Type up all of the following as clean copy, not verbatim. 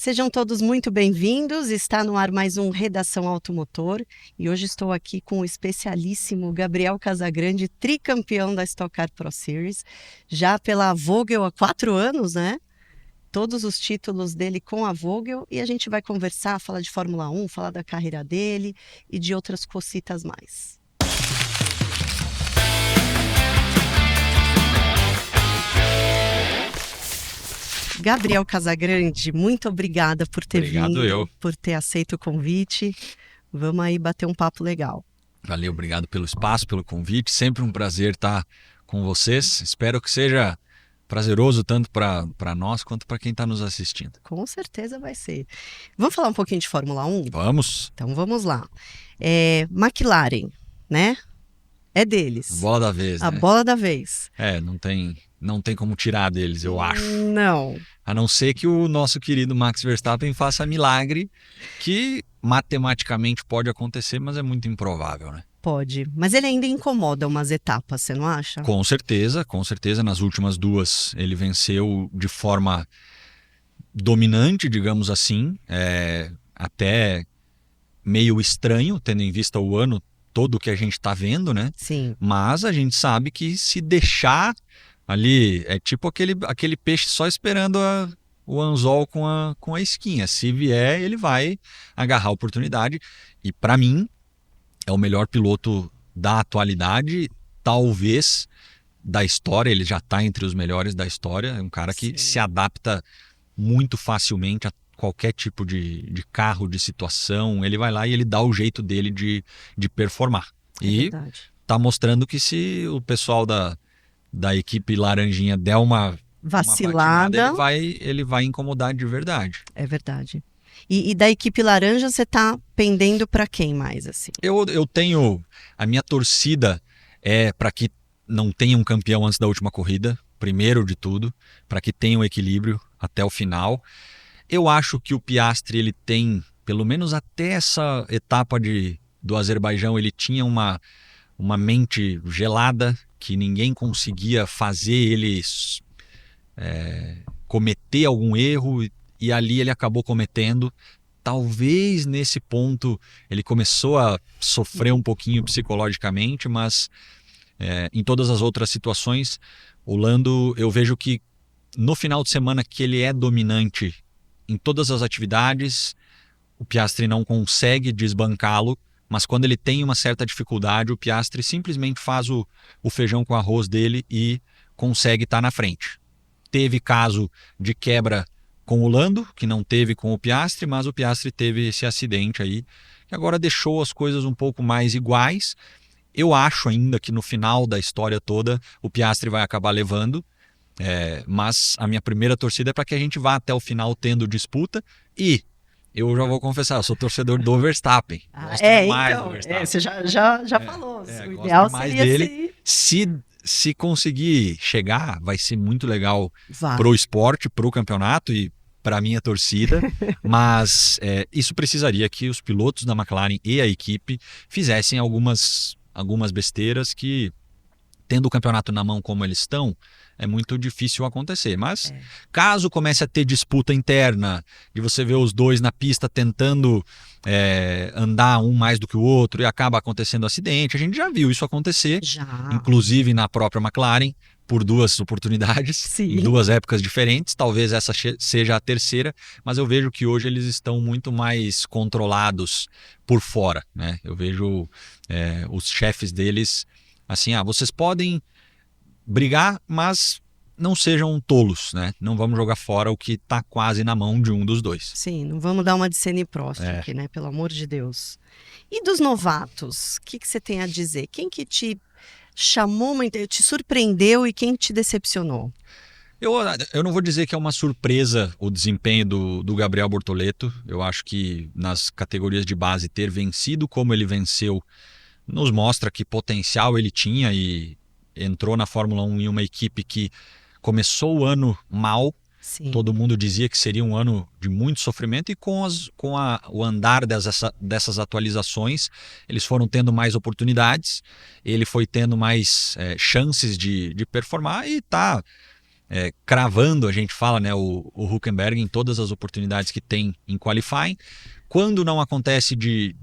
Sejam todos muito bem-vindos. Está no ar mais um Redação Automotor e hoje estou aqui com o especialíssimo Gabriel Casagrande, tricampeão da Stock Car Pro Series, já pela Vogel há 4 anos, né? Todos os títulos dele com a Vogel e a gente vai conversar, falar de Fórmula 1, falar da carreira dele e de outras cositas mais. Gabriel Casagrande, muito obrigada por ter vindo, por ter aceito o convite. Vamos aí bater um papo legal. Valeu, obrigado pelo espaço, pelo convite. Sempre um prazer estar com vocês. Espero que seja prazeroso tanto para nós quanto para quem está nos assistindo. Com certeza vai ser. Vamos falar um pouquinho de Fórmula 1? Vamos. Então vamos lá. McLaren, né? É deles. Bola da vez, A bola da vez. Não tem como tirar deles, eu acho. Não. A não ser que o nosso querido Max Verstappen faça milagre, que matematicamente pode acontecer, mas é muito improvável, né? Pode, mas ele ainda incomoda umas etapas, você não acha? Com certeza. Nas últimas duas ele venceu de forma dominante, digamos assim, até meio estranho, tendo em vista o ano todo que a gente está vendo, né? Sim. Mas a gente sabe que se deixar ali, é tipo aquele peixe só esperando o anzol com a isquinha. Se vier, ele vai agarrar a oportunidade. E para mim, é o melhor piloto da atualidade, talvez da história. Ele já está entre os melhores da história. É um cara que se adapta muito facilmente a qualquer tipo de carro, de situação. Ele vai lá e ele dá o jeito dele de performar. E está mostrando que se o pessoal da equipe laranjinha der uma vacilada, uma patinada, ele vai incomodar de verdade. É verdade. E da equipe laranja você está pendendo para quem mais, assim? Eu tenho... A minha torcida é para que não tenha um campeão antes da última corrida, primeiro de tudo, para que tenha um equilíbrio até o final. Eu acho que o Piastri, ele tem, pelo menos até essa etapa do Azerbaijão, ele tinha uma mente gelada, que ninguém conseguia fazer ele cometer algum erro, e ali ele acabou cometendo. Talvez nesse ponto ele começou a sofrer um pouquinho psicologicamente, mas em todas as outras situações, o Lando, eu vejo que no final de semana que ele é dominante em todas as atividades, o Piastri não consegue desbancá-lo, mas quando ele tem uma certa dificuldade, o Piastri simplesmente faz o feijão com arroz dele e consegue estar na frente. Teve caso de quebra com o Lando, que não teve com o Piastri, mas o Piastri teve esse acidente aí, que agora deixou as coisas um pouco mais iguais. Eu acho ainda que no final da história toda o Piastri vai acabar levando, mas a minha primeira torcida é para que a gente vá até o final tendo disputa. E eu já vou confessar, eu sou torcedor do Verstappen. Gosto demais do Verstappen. Você já falou. O ideal seria dele. Se conseguir chegar, vai ser muito legal pro esporte, pro campeonato e para minha torcida. Mas isso precisaria que os pilotos da McLaren e a equipe fizessem algumas besteiras que, tendo o campeonato na mão como eles estão, é muito difícil acontecer. Mas caso comece a ter disputa interna, de você ver os dois na pista tentando andar um mais do que o outro e acaba acontecendo acidente, a gente já viu isso acontecer, inclusive na própria McLaren, por 2 oportunidades, Sim. Em 2 épocas diferentes. Talvez essa seja a terceira, mas eu vejo que hoje eles estão muito mais controlados por fora, né? Eu vejo os chefes deles assim, vocês podem brigar, mas não sejam tolos, né? Não vamos jogar fora o que está quase na mão de um dos dois. Sim, não vamos dar uma de Senna e Prost aqui, né? Pelo amor de Deus. E dos novatos, o que você tem a dizer? Quem que te chamou, te surpreendeu e quem te decepcionou? Eu não vou dizer que é uma surpresa o desempenho do Gabriel Bortoleto. Eu acho que nas categorias de base ter vencido como ele venceu nos mostra que potencial ele tinha e entrou na Fórmula 1 em uma equipe que começou o ano mal. Sim. Todo mundo dizia que seria um ano de muito sofrimento e com o andar dessas atualizações, eles foram tendo mais oportunidades, ele foi tendo mais chances de performar e está cravando, a gente fala, né, o Hülkenberg em todas as oportunidades que tem em qualifying. Quando não acontece de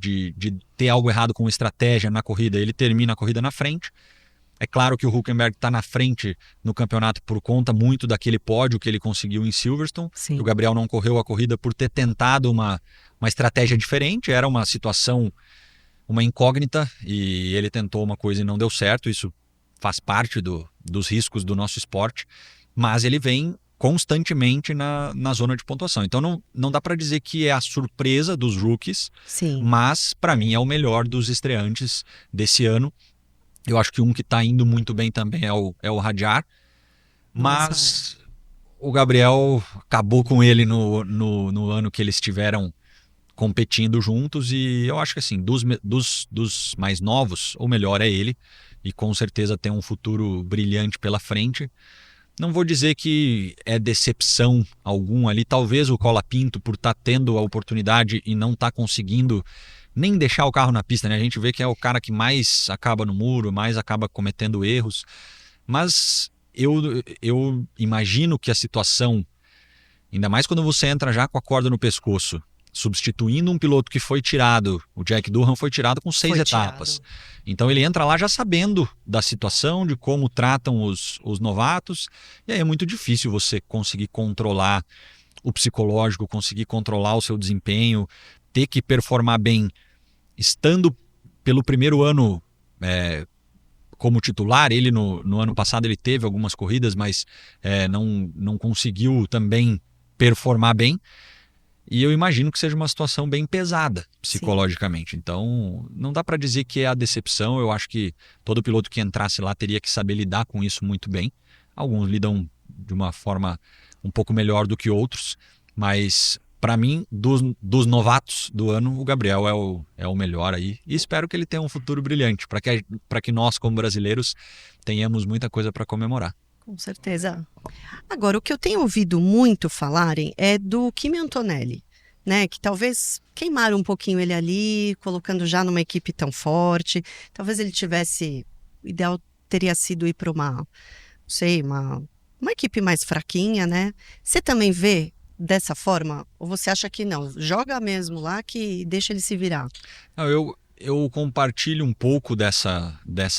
ter algo errado com estratégia na corrida, ele termina a corrida na frente. É claro que o Hülkenberg está na frente no campeonato por conta muito daquele pódio que ele conseguiu em Silverstone. Sim. O Gabriel não correu a corrida por ter tentado uma estratégia diferente, era uma situação, uma incógnita, e ele tentou uma coisa e não deu certo. Isso faz parte dos riscos do nosso esporte, mas ele vem constantemente na zona de pontuação. Então não dá para dizer que é a surpresa dos rookies, Sim. mas para mim é o melhor dos estreantes desse ano. Eu acho que um que está indo muito bem também é o Hadjar, mas o Gabriel acabou com ele no ano que eles estiveram competindo juntos, e eu acho que assim, dos mais novos, o melhor é ele, e com certeza tem um futuro brilhante pela frente. Não vou dizer que é decepção alguma ali, talvez o Colapinto, por estar tendo a oportunidade e não estar conseguindo nem deixar o carro na pista, né? A gente vê que é o cara que mais acaba no muro, mais acaba cometendo erros, mas eu imagino que a situação, ainda mais quando você entra já com a corda no pescoço, substituindo um piloto que foi tirado, o Jack Durham foi tirado com 6 etapas. Então ele entra lá já sabendo da situação, de como tratam os novatos, e aí é muito difícil você conseguir controlar o psicológico, conseguir controlar o seu desempenho, ter que performar bem, estando pelo primeiro ano como titular. Ele no ano passado ele teve algumas corridas, mas não conseguiu também performar bem. E eu imagino que seja uma situação bem pesada psicologicamente. Sim. Então, não dá para dizer que é a decepção. Eu acho que todo piloto que entrasse lá teria que saber lidar com isso muito bem. Alguns lidam de uma forma um pouco melhor do que outros, mas para mim, dos novatos do ano, o Gabriel é o melhor aí. E espero que ele tenha um futuro brilhante, para que nós, como brasileiros, tenhamos muita coisa para comemorar. Com certeza. Agora, o que eu tenho ouvido muito falarem é do Kimi Antonelli, né? Que talvez queimaram um pouquinho ele ali, colocando já numa equipe tão forte. Talvez ele tivesse... O ideal teria sido ir para uma equipe mais fraquinha, né? Você também vê dessa forma? Ou você acha que não? Joga mesmo lá que deixa ele se virar? Não, eu compartilho um pouco dessa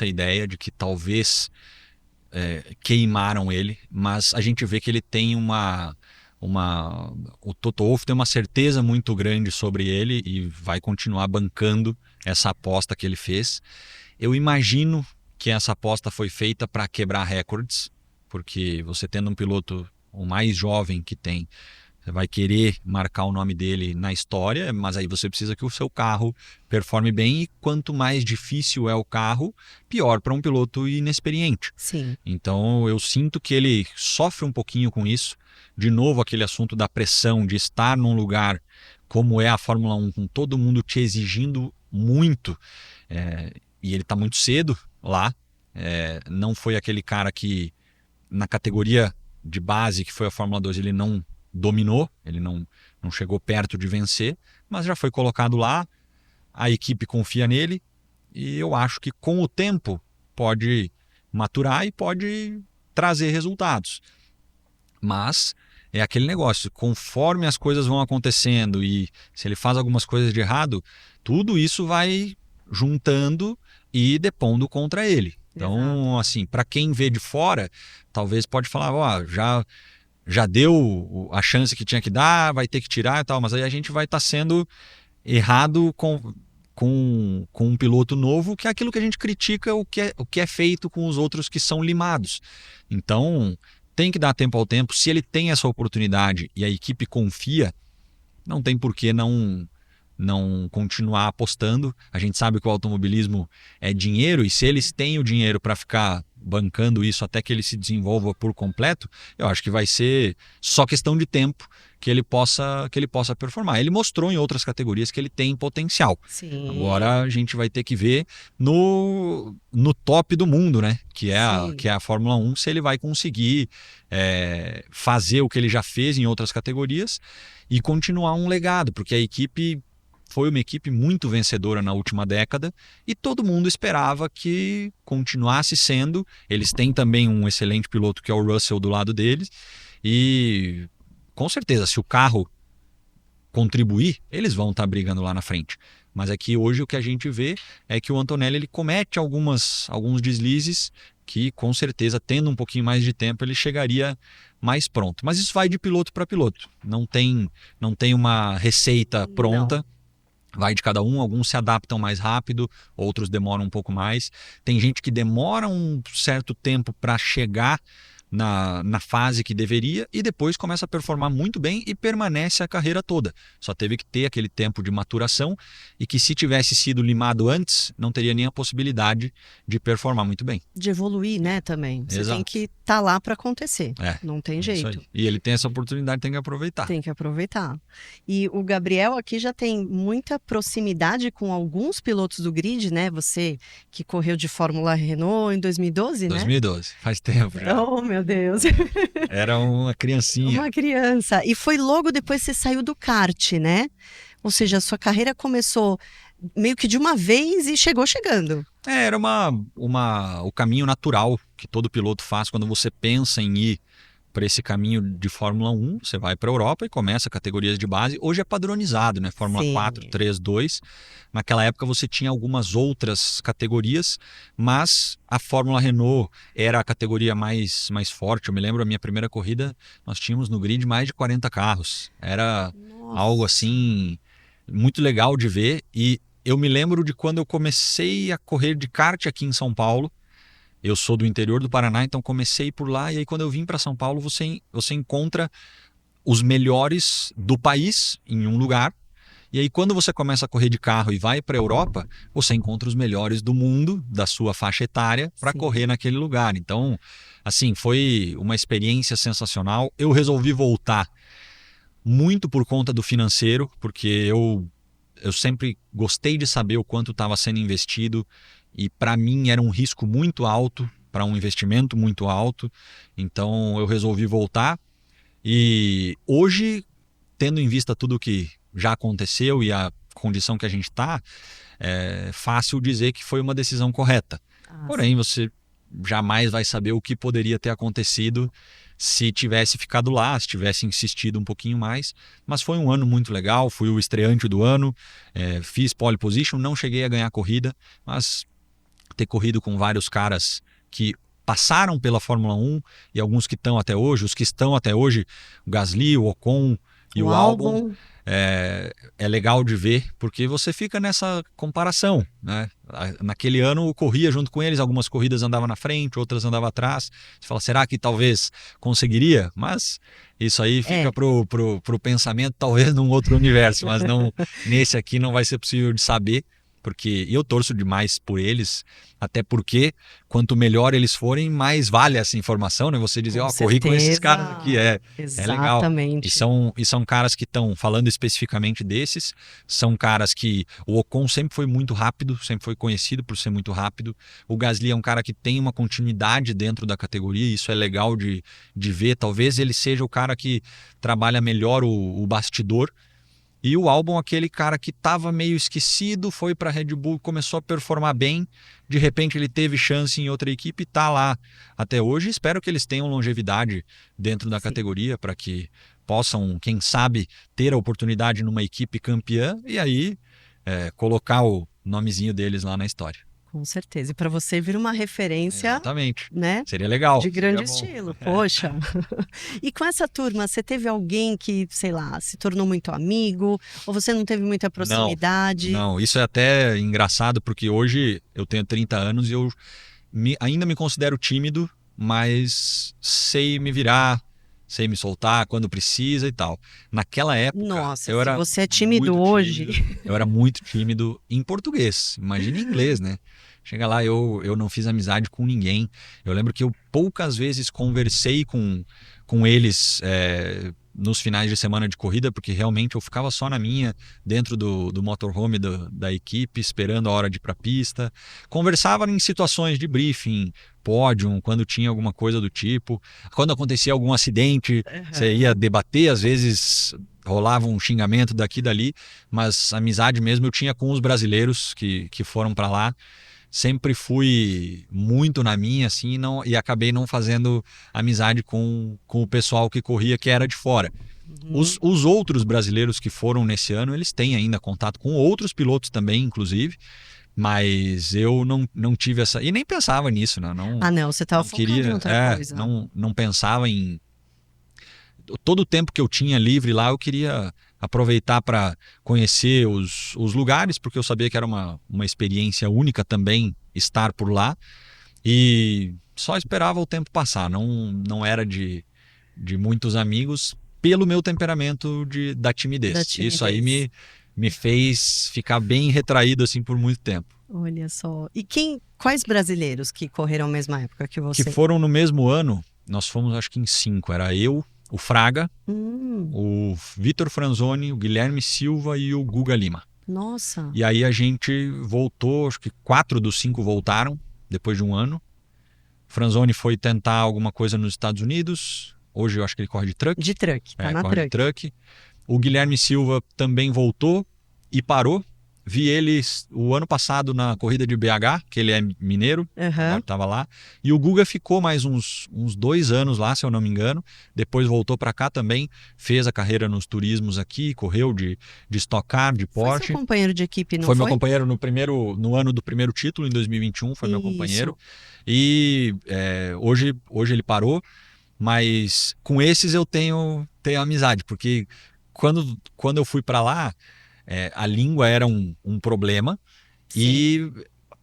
ideia de que talvez... queimaram ele, mas a gente vê que ele tem o Toto Wolff tem uma certeza muito grande sobre ele e vai continuar bancando essa aposta que ele fez. Eu imagino que essa aposta foi feita para quebrar recordes, porque você tendo um piloto o mais jovem que tem, você vai querer marcar o nome dele na história, mas aí você precisa que o seu carro performe bem, e quanto mais difícil é o carro, pior para um piloto inexperiente. Sim. Então eu sinto que ele sofre um pouquinho com isso. De novo, aquele assunto da pressão, de estar num lugar como é a Fórmula 1, com todo mundo te exigindo muito, e ele está muito cedo lá. Não foi aquele cara que, na categoria de base, que foi a Fórmula 2, ele não dominou, ele não chegou perto de vencer, mas já foi colocado lá, a equipe confia nele, e eu acho que com o tempo pode maturar e pode trazer resultados. Mas é aquele negócio, conforme as coisas vão acontecendo e se ele faz algumas coisas de errado, tudo isso vai juntando e depondo contra ele. Então, assim, para quem vê de fora, talvez pode falar, já deu a chance que tinha que dar, vai ter que tirar e tal, mas aí a gente vai estar sendo errado com um piloto novo, que é aquilo que a gente critica, o que é feito com os outros que são limados. Então, tem que dar tempo ao tempo. Se ele tem essa oportunidade e a equipe confia, não tem por que não continuar apostando. A gente sabe que o automobilismo é dinheiro, e se eles têm o dinheiro para ficar bancando isso até que ele se desenvolva por completo, eu acho que vai ser só questão de tempo que ele possa performar. Ele mostrou em outras categorias que ele tem potencial. Sim. Agora a gente vai ter que ver no top do mundo, né? Que é a Fórmula 1, se ele vai conseguir fazer o que ele já fez em outras categorias e continuar um legado, porque a equipe foi uma equipe muito vencedora na última década e todo mundo esperava que continuasse sendo. Eles têm também um excelente piloto que é o Russell do lado deles e com certeza se o carro contribuir, eles vão estar brigando lá na frente. Mas aqui hoje o que a gente vê é que o Antonelli ele comete alguns deslizes que com certeza tendo um pouquinho mais de tempo ele chegaria mais pronto. Mas isso vai de piloto para piloto. Não tem uma receita pronta. Não. Vai de cada um, alguns se adaptam mais rápido, outros demoram um pouco mais. Tem gente que demora um certo tempo para chegar na fase que deveria e depois começa a performar muito bem e permanece a carreira toda. Só teve que ter aquele tempo de maturação e que se tivesse sido limado antes, não teria nem a possibilidade de performar muito bem. De evoluir, né, também. Você Exato. tem que estar lá para acontecer. É, Não tem isso jeito. aí. E ele tem essa oportunidade, tem que aproveitar. Tem que aproveitar. E o Gabriel aqui já tem muita proximidade com alguns pilotos do grid, né? Você que correu de Fórmula Renault em 2012, né? 2012, faz tempo já. Oh, meu Deus. Era uma criancinha. Uma criança. E foi logo depois que você saiu do kart, né? Ou seja, a sua carreira começou meio que de uma vez e chegou chegando. Era o caminho natural que todo piloto faz quando você pensa em ir para esse caminho de Fórmula 1, você vai para a Europa e começa categorias de base. Hoje é padronizado, né? Fórmula Sim. 4, 3, 2. Naquela época você tinha algumas outras categorias, mas a Fórmula Renault era a categoria mais forte. Eu me lembro, a minha primeira corrida, nós tínhamos no grid mais de 40 carros. Era algo assim muito legal de ver e eu me lembro de quando eu comecei a correr de kart aqui em São Paulo. Eu sou do interior do Paraná, então comecei por lá e aí quando eu vim para São Paulo você encontra os melhores do país em um lugar. E aí quando você começa a correr de carro e vai para a Europa, você encontra os melhores do mundo, da sua faixa etária, para Sim. correr naquele lugar. Então, assim, foi uma experiência sensacional. Eu resolvi voltar muito por conta do financeiro, porque eu sempre gostei de saber o quanto estava sendo investido e para mim era um risco muito alto, para um investimento muito alto. Então eu resolvi voltar e hoje, tendo em vista tudo que já aconteceu e a condição que a gente está, é fácil dizer que foi uma decisão correta. Porém, você jamais vai saber o que poderia ter acontecido se tivesse ficado lá, se tivesse insistido um pouquinho mais. Mas foi um ano muito legal, fui o estreante do ano, fiz pole position, não cheguei a ganhar corrida, mas ter corrido com vários caras que passaram pela Fórmula 1 e alguns que estão até hoje, os que estão até hoje, o Gasly, o Ocon e o Albon, é legal de ver, porque você fica nessa comparação, né? Naquele ano eu corria junto com eles, algumas corridas andava na frente, outras andava atrás. Você fala, será que talvez conseguiria? Mas isso aí fica pro pensamento, talvez num outro universo, mas não nesse aqui não vai ser possível de saber. Porque eu torço demais por eles, até porque quanto melhor eles forem, mais vale essa informação, né? Você dizer, corri com esses caras aqui, é legal. Exatamente. E são caras que estão, falando especificamente desses, são caras que o Ocon sempre foi muito rápido, sempre foi conhecido por ser muito rápido. O Gasly é um cara que tem uma continuidade dentro da categoria, isso é legal de ver. Talvez ele seja o cara que trabalha melhor o bastidor. E o Albon, aquele cara que estava meio esquecido, foi para a Red Bull, começou a performar bem, de repente ele teve chance em outra equipe e está lá até hoje. Espero que eles tenham longevidade dentro da categoria para que possam, quem sabe, ter a oportunidade numa equipe campeã e aí colocar o nomezinho deles lá na história. Com certeza. E para você vir uma referência, exatamente, né? Seria legal. De grande estilo. Poxa. E com essa turma, você teve alguém que, sei lá, se tornou muito amigo? Ou você não teve muita proximidade? Não, isso é até engraçado, porque hoje eu tenho 30 anos e eu ainda me considero tímido, mas sei me virar, sei me soltar quando precisa e tal. Naquela época, Nossa, eu era você é tímido hoje. Eu era muito tímido em português, imagina em inglês, né? Chega lá, eu não fiz amizade com ninguém. Eu lembro que eu poucas vezes conversei com eles nos finais de semana de corrida, porque realmente eu ficava só na minha, dentro do motorhome da equipe, esperando a hora de ir para a pista. Conversava em situações de briefing, pódio, quando tinha alguma coisa do tipo. Quando acontecia algum acidente, você ia debater, às vezes rolava um xingamento daqui e dali, mas amizade mesmo eu tinha com os brasileiros que foram para lá. Sempre fui muito na minha, assim, e acabei não fazendo amizade com o pessoal que corria, que era de fora. Os outros brasileiros que foram nesse ano, eles têm ainda contato com outros pilotos também, inclusive, mas eu não tive essa... E nem pensava nisso, né? Não, você estava focado em outra coisa. Não pensava em... Todo o tempo que eu tinha livre lá, eu queria aproveitar para conhecer os lugares, porque eu sabia que era uma experiência única também estar por lá, e só esperava o tempo passar. Não era de muitos amigos, pelo meu temperamento da timidez. Isso aí me fez ficar bem retraído assim por muito tempo. Olha só. E quais brasileiros que correram na mesma época que você? Que foram no mesmo ano, nós fomos acho que em 5. Era eu, o Fraga, o Vitor Franzoni, o Guilherme Silva e o Guga Lima. Nossa! E aí a gente voltou, acho que 4 dos 5 voltaram depois de um ano. Franzoni foi tentar alguma coisa nos Estados Unidos. Hoje eu acho que ele corre de truck. De truck, tá na corre truck. De truck. O Guilherme Silva também voltou e parou. Vi ele o ano passado na corrida de BH, que ele é mineiro, estava lá. E o Guga ficou mais uns 2 anos lá, se eu não me engano. Depois voltou para cá também, fez a carreira nos turismos aqui, correu de Stock Car, de Porsche. Foi seu companheiro de equipe, não foi? Foi meu companheiro no ano do primeiro título, em 2021, foi meu companheiro. E hoje ele parou, mas com esses eu tenho amizade, porque quando eu fui para lá, a língua era um problema. Sim. E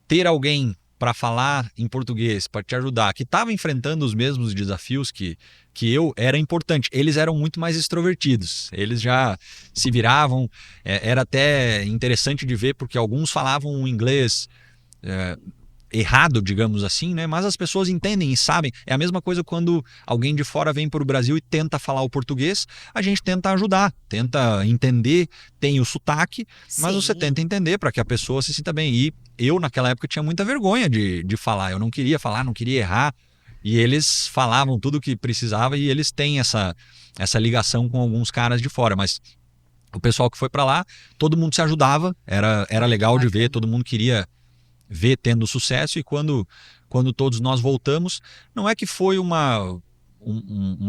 ter alguém para falar em português, para te ajudar, que estava enfrentando os mesmos desafios que eu, era importante. Eles eram muito mais extrovertidos, eles já se viravam, era até interessante de ver, porque alguns falavam um inglês errado, digamos assim, né? Mas as pessoas entendem e sabem. É a mesma coisa quando alguém de fora vem para o Brasil e tenta falar o português, a gente tenta ajudar, tenta entender, tem o sotaque, mas você tenta entender para que a pessoa se sinta bem. E eu, naquela época, tinha muita vergonha de falar. Eu não queria falar, não queria errar. E eles falavam tudo o que precisava, e eles têm essa ligação com alguns caras de fora. Mas o pessoal que foi para lá, todo mundo se ajudava, era legal de ver, todo mundo queria ver tendo sucesso. E quando todos nós voltamos, não é que foi uma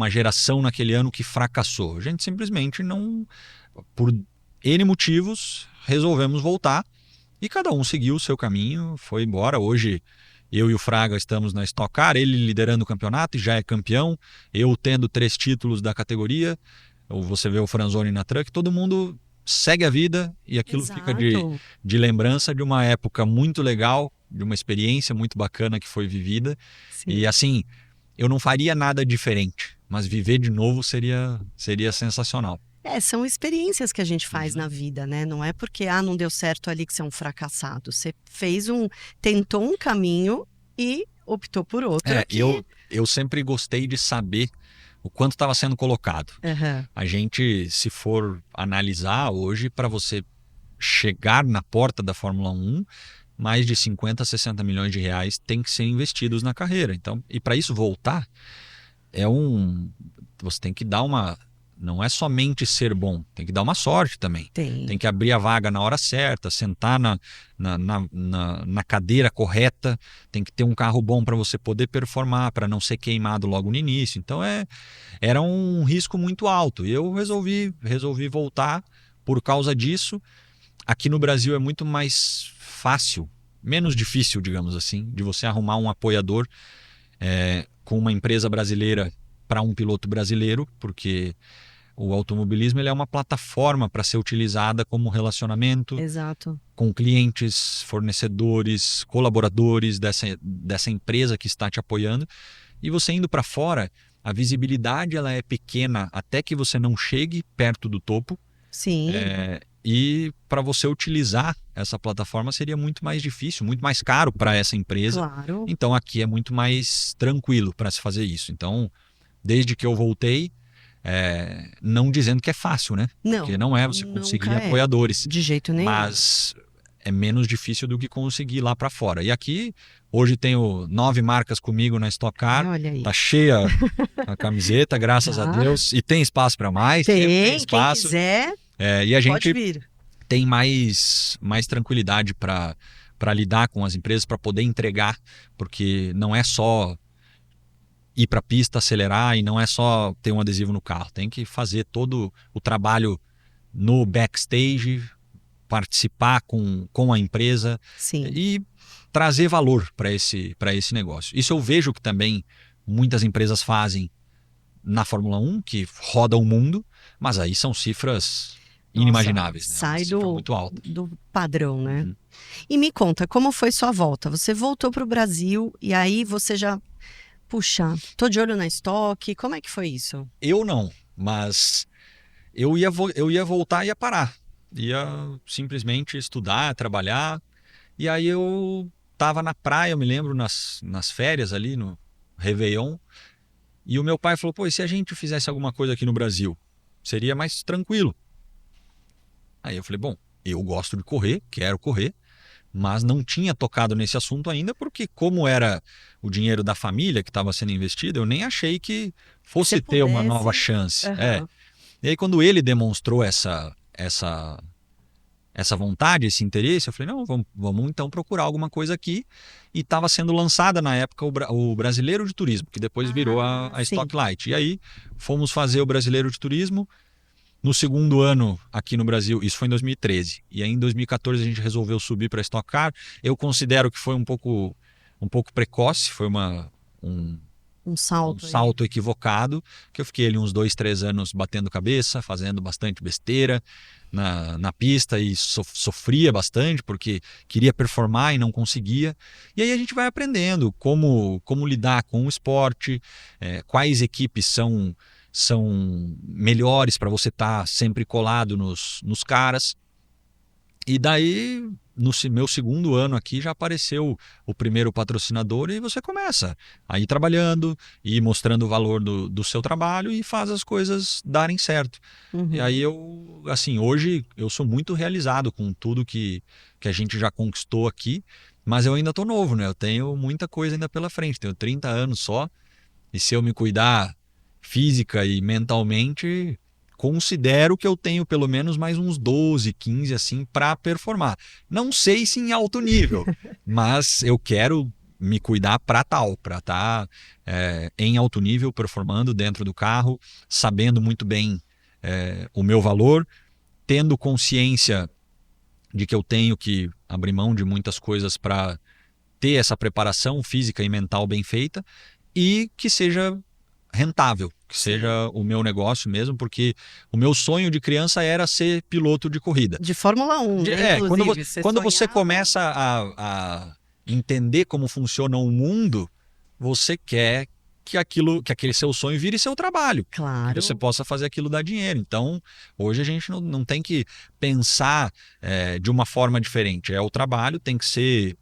geração naquele ano que fracassou. A gente simplesmente não, por N motivos, resolvemos voltar e cada um seguiu o seu caminho, foi embora. Hoje eu e o Fraga estamos na Stock Car, ele liderando o campeonato e já é campeão, eu tendo 3 títulos da categoria, você vê o Franzoni na truck, todo mundo segue a vida, e aquilo fica de lembrança de uma época muito legal, de uma experiência muito bacana que foi vivida. Sim. E assim, eu não faria nada diferente, mas viver de novo seria sensacional. São experiências que a gente faz na vida, né? Não é porque não deu certo ali que você é um fracassado. Você tentou um caminho e optou por outro. Eu sempre gostei de saber o quanto estava sendo colocado. A gente, se for analisar hoje, para você chegar na porta da Fórmula 1, mais de 50, 60 milhões de reais tem que ser investidos na carreira. Então, e para isso voltar, você tem que dar uma... Não é somente ser bom, tem que dar uma sorte também. Tem que abrir a vaga na hora certa, sentar na cadeira correta, tem que ter um carro bom para você poder performar, para não ser queimado logo no início. Então era um risco muito alto. E eu resolvi voltar por causa disso. Aqui no Brasil é muito mais fácil, menos difícil, digamos assim, de você arrumar um apoiador com uma empresa brasileira para um piloto brasileiro, porque o automobilismo ele é uma plataforma para ser utilizada como relacionamento. Exato. Com clientes, fornecedores, colaboradores dessa empresa que está te apoiando. E você indo para fora, a visibilidade ela é pequena até que você não chegue perto do topo. Sim. E para você utilizar essa plataforma seria muito mais difícil, muito mais caro para essa empresa. Claro. Então aqui é muito mais tranquilo para se fazer isso. Então, desde que eu voltei, Não dizendo que é fácil, né? Não, porque não é você conseguir nunca é. apoiadores. De jeito nenhum. Mas é menos difícil do que conseguir lá para fora. E aqui, hoje tenho 9 marcas comigo na Stock Car. Olha aí. Tá cheia a camiseta, graças a Deus. E tem espaço para mais. Tem espaço. Quem quiser, e a gente pode vir. Tem mais tranquilidade para lidar com as empresas, para poder entregar, porque não é só ir para a pista, acelerar, e não é só ter um adesivo no carro. Tem que fazer todo o trabalho no backstage, participar com a empresa. Sim. E trazer valor para esse negócio. Isso eu vejo que também muitas empresas fazem na Fórmula 1, que roda o mundo, mas aí são cifras inimagináveis. Nossa, sai muito alta. do padrão, né? Uhum. E me conta, como foi sua volta? Você voltou para o Brasil e aí você já... Puxa, tô de olho na Stock. Como é que foi isso? Eu não, mas eu ia voltar e ia parar. Ia simplesmente estudar, trabalhar. E aí eu tava na praia, eu me lembro, nas férias ali, no Réveillon. E o meu pai falou, pô, e se a gente fizesse alguma coisa aqui no Brasil? Seria mais tranquilo. Aí eu falei, bom, eu gosto de correr, quero correr, mas não tinha tocado nesse assunto ainda, porque como era o dinheiro da família que estava sendo investido, eu nem achei que fosse ter uma nova chance. Uhum. E aí quando ele demonstrou essa vontade, esse interesse, eu falei, não, vamos então procurar alguma coisa aqui. E estava sendo lançada na época o Brasileiro de Turismo, que depois virou a Stock Light. E aí fomos fazer o Brasileiro de Turismo. No segundo ano aqui no Brasil, isso foi em 2013, e aí em 2014 a gente resolveu subir para a Stock Car. Eu considero que foi um pouco precoce, foi um salto equivocado, que eu fiquei ali uns 2, 3 anos batendo cabeça, fazendo bastante besteira na pista e sofria bastante porque queria performar e não conseguia. E aí a gente vai aprendendo como lidar com o esporte, quais equipes são melhores para você estar sempre colado nos caras. E daí, no meu segundo ano aqui, já apareceu o primeiro patrocinador e você começa a ir trabalhando e mostrando o valor do seu trabalho e faz as coisas darem certo. Uhum. E aí hoje eu sou muito realizado com tudo que a gente já conquistou aqui, mas eu ainda estou novo, né? Eu tenho muita coisa ainda pela frente, tenho 30 anos só, e se eu me cuidar física e mentalmente, considero que eu tenho pelo menos mais uns 12, 15 assim para performar. Não sei se em alto nível, mas eu quero me cuidar para estar em alto nível, performando dentro do carro, sabendo muito bem o meu valor, tendo consciência de que eu tenho que abrir mão de muitas coisas para ter essa preparação física e mental bem feita e que seja rentável, que seja o meu negócio mesmo, porque o meu sonho de criança era ser piloto de corrida. De Fórmula 1, né? Quando você começa a entender como funciona o mundo, você quer que aquele seu sonho vire seu trabalho. Claro. Que você possa fazer aquilo dar dinheiro. Então, hoje a gente não tem que pensar de uma forma diferente. O trabalho tem que ser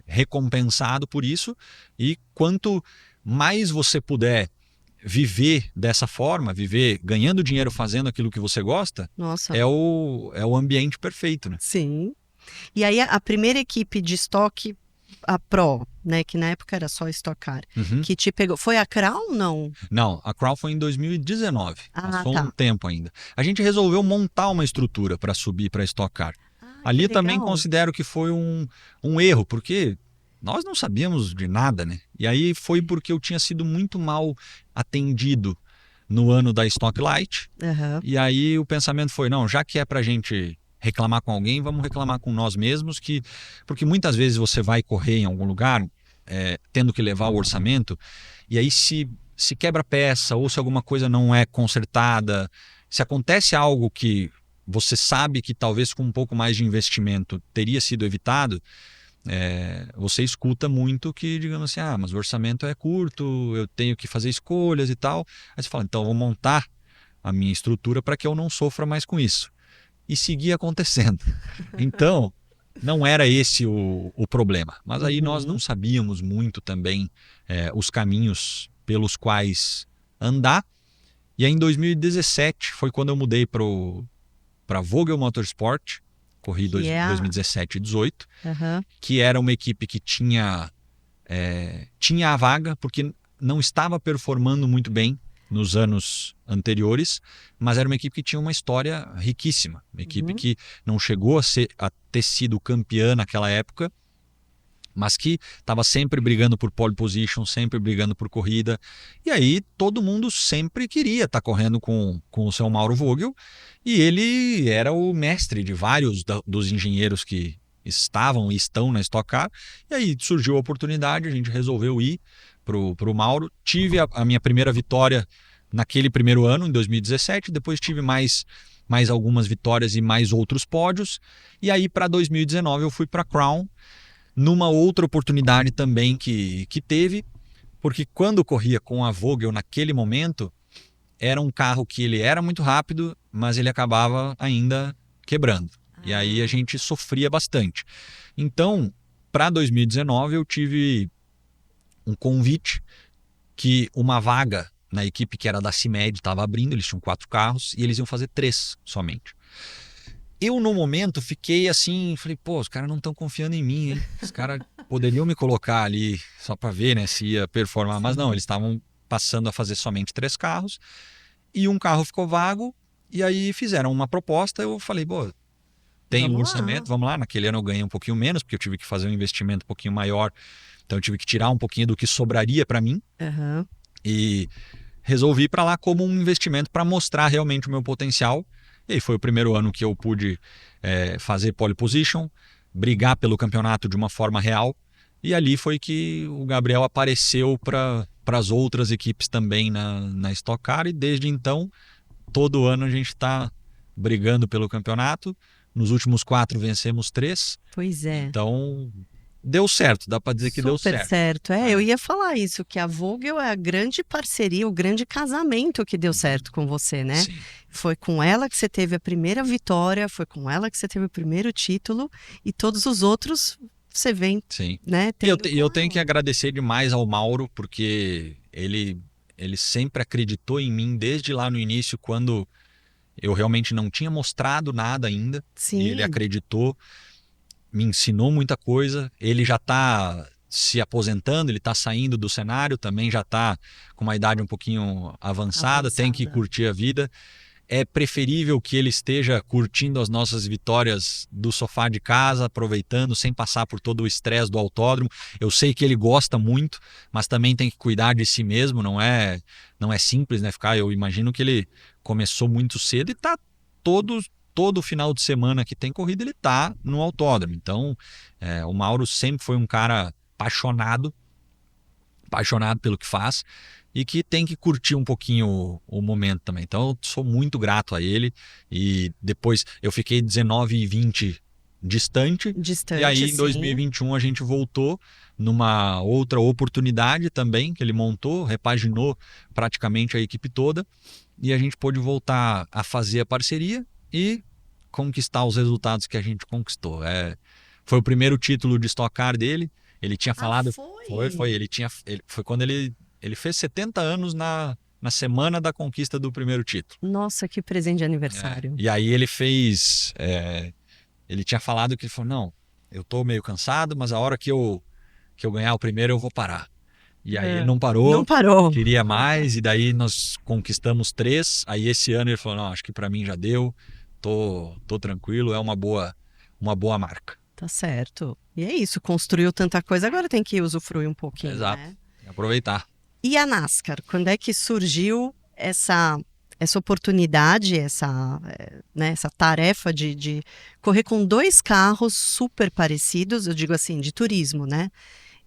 recompensado por isso, e quanto mais você puder viver dessa forma, viver ganhando dinheiro fazendo aquilo que você gosta, Nossa, é o ambiente perfeito, né? Sim. E aí a primeira equipe de estoque, a Pro, né, que na época era só Stock Car, que te pegou, foi a Crown, não? Não, a Crown foi em 2019, passou um tá. tempo ainda. A gente resolveu montar uma estrutura para subir para Stock Car. Ali também considero que foi um erro, porque nós não sabíamos de nada, né? E aí foi porque eu tinha sido muito mal atendido no ano da Stock Light. Uhum. E aí o pensamento foi, não, já que é pra gente reclamar com alguém, vamos reclamar com nós mesmos, porque muitas vezes você vai correr em algum lugar tendo que levar o orçamento, e aí se quebra peça ou se alguma coisa não é consertada, se acontece algo que você sabe que talvez com um pouco mais de investimento teria sido evitado, você escuta muito que, digamos assim, mas o orçamento é curto, eu tenho que fazer escolhas e tal. Aí você fala, então eu vou montar a minha estrutura para que eu não sofra mais com isso. E seguir acontecendo. Então, não era esse o problema. Mas aí nós não sabíamos muito também os caminhos pelos quais andar. E aí em 2017 foi quando eu mudei para Vogel Motorsport, corri Que é 2017 e 2018, Aham. que era uma equipe que tinha a vaga, porque não estava performando muito bem nos anos anteriores, mas era uma equipe que tinha uma história riquíssima. Uma equipe Uhum. que não chegou a ter sido campeã naquela época, mas que estava sempre brigando por pole position, sempre brigando por corrida. E aí todo mundo sempre queria estar correndo com o seu Mauro Vogel, e ele era o mestre de vários dos engenheiros que estavam e estão na Stock Car. E aí surgiu a oportunidade, a gente resolveu ir para o Mauro. Tive a minha primeira vitória naquele primeiro ano, em 2017, depois tive mais algumas vitórias e mais outros pódios. E aí para 2019 eu fui para a Crown, numa outra oportunidade também que teve, porque quando corria com a Vogel naquele momento, era um carro que ele era muito rápido, mas ele acabava ainda quebrando. E aí a gente sofria bastante. Então, para 2019, eu tive um convite que uma vaga na equipe que era da CIMED estava abrindo, eles tinham 4 carros e eles iam fazer 3 somente. Eu, no momento, fiquei assim, falei, pô, os caras não estão confiando em mim, hein? Os caras poderiam me colocar ali só para ver, né, se ia performar, mas não, eles estavam passando a fazer somente 3 carros e um carro ficou vago, e aí fizeram uma proposta. Eu falei, pô, tem um Vamos orçamento, lá. vamos lá. Naquele ano eu ganhei um pouquinho menos, porque eu tive que fazer um investimento um pouquinho maior, então eu tive que tirar um pouquinho do que sobraria para mim Aham. e resolvi ir para lá como um investimento para mostrar realmente o meu potencial. E aí foi o primeiro ano que eu pude fazer pole position, brigar pelo campeonato de uma forma real. E ali foi que o Gabriel apareceu para as outras equipes também na Stock Car. E desde então, todo ano a gente está brigando pelo campeonato. Nos últimos 4 vencemos 3. Pois é. Então deu certo, dá para dizer que deu Super certo. certo. Eu ia falar isso, que a Vogel é a grande parceria, o grande casamento que deu certo com você, né? Sim. Foi com ela que você teve a primeira vitória, foi com ela que você teve o primeiro título, e todos os outros você vem, Sim. né, E eu, tendo eu com tenho que ela. agradecer demais ao Mauro, porque ele sempre acreditou em mim desde lá no início, quando eu realmente não tinha mostrado nada ainda. E ele Sim, acreditou, me ensinou muita coisa. Ele já está se aposentando, ele está saindo do cenário, também já está com uma idade um pouquinho avançada, tem que avançada. curtir a vida. É preferível que ele esteja curtindo as nossas vitórias do sofá de casa, aproveitando, sem passar por todo o estresse do autódromo. Eu sei que ele gosta muito, mas também tem que cuidar de si mesmo, não é simples, né, ficar. Eu imagino que ele começou muito cedo e está todo final de semana que tem corrida, ele está no autódromo. Então, o Mauro sempre foi um cara apaixonado pelo que faz e que tem que curtir um pouquinho o momento também. Então eu sou muito grato a ele. E depois eu fiquei 19 e 20 distante, e Distante, aí em sim. 2021 a gente voltou numa outra oportunidade também que ele montou, repaginou praticamente a equipe toda, e a gente pôde voltar a fazer a parceria e conquistar os resultados que a gente conquistou. Foi o primeiro título de Stock Car dele. Ele tinha Ah, falado, foi? foi quando ele fez 70 anos na semana da conquista do primeiro título. Nossa, que presente de aniversário. E aí ele tinha falado que ele falou, não, eu tô meio cansado, mas a hora que eu ganhar o primeiro eu vou parar. E aí ele É. não Não parou, parou. queria mais, e daí nós conquistamos 3. Aí esse ano ele falou, não, acho que para mim já deu, tô tranquilo, é uma boa marca. Tá certo. E é isso, construiu tanta coisa, agora tem que usufruir um pouquinho, Exato. né? Aproveitar. E a NASCAR, quando é que surgiu essa oportunidade, né, essa tarefa de correr com 2 carros super parecidos, eu digo assim, de turismo, né?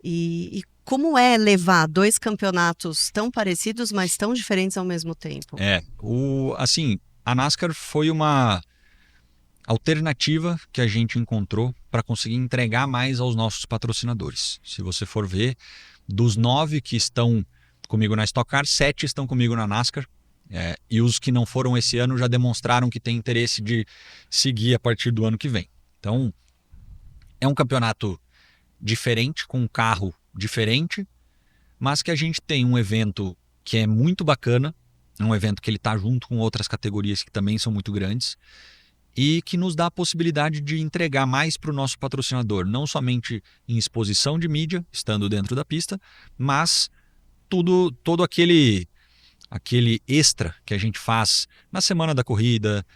E como é levar 2 campeonatos tão parecidos, mas tão diferentes ao mesmo tempo? Assim, a NASCAR foi uma alternativa que a gente encontrou para conseguir entregar mais aos nossos patrocinadores. Se você for ver, dos 9 que estão comigo na Stock Car, 7 estão comigo na NASCAR. E os que não foram esse ano já demonstraram que têm interesse de seguir a partir do ano que vem. Então, é um campeonato diferente, com um carro diferente, mas que a gente tem um evento que é muito bacana, É um evento que ele está junto com outras categorias que também são muito grandes e que nos dá a possibilidade de entregar mais para o nosso patrocinador, não somente em exposição de mídia, estando dentro da pista, mas todo aquele extra que a gente faz na semana da corrida,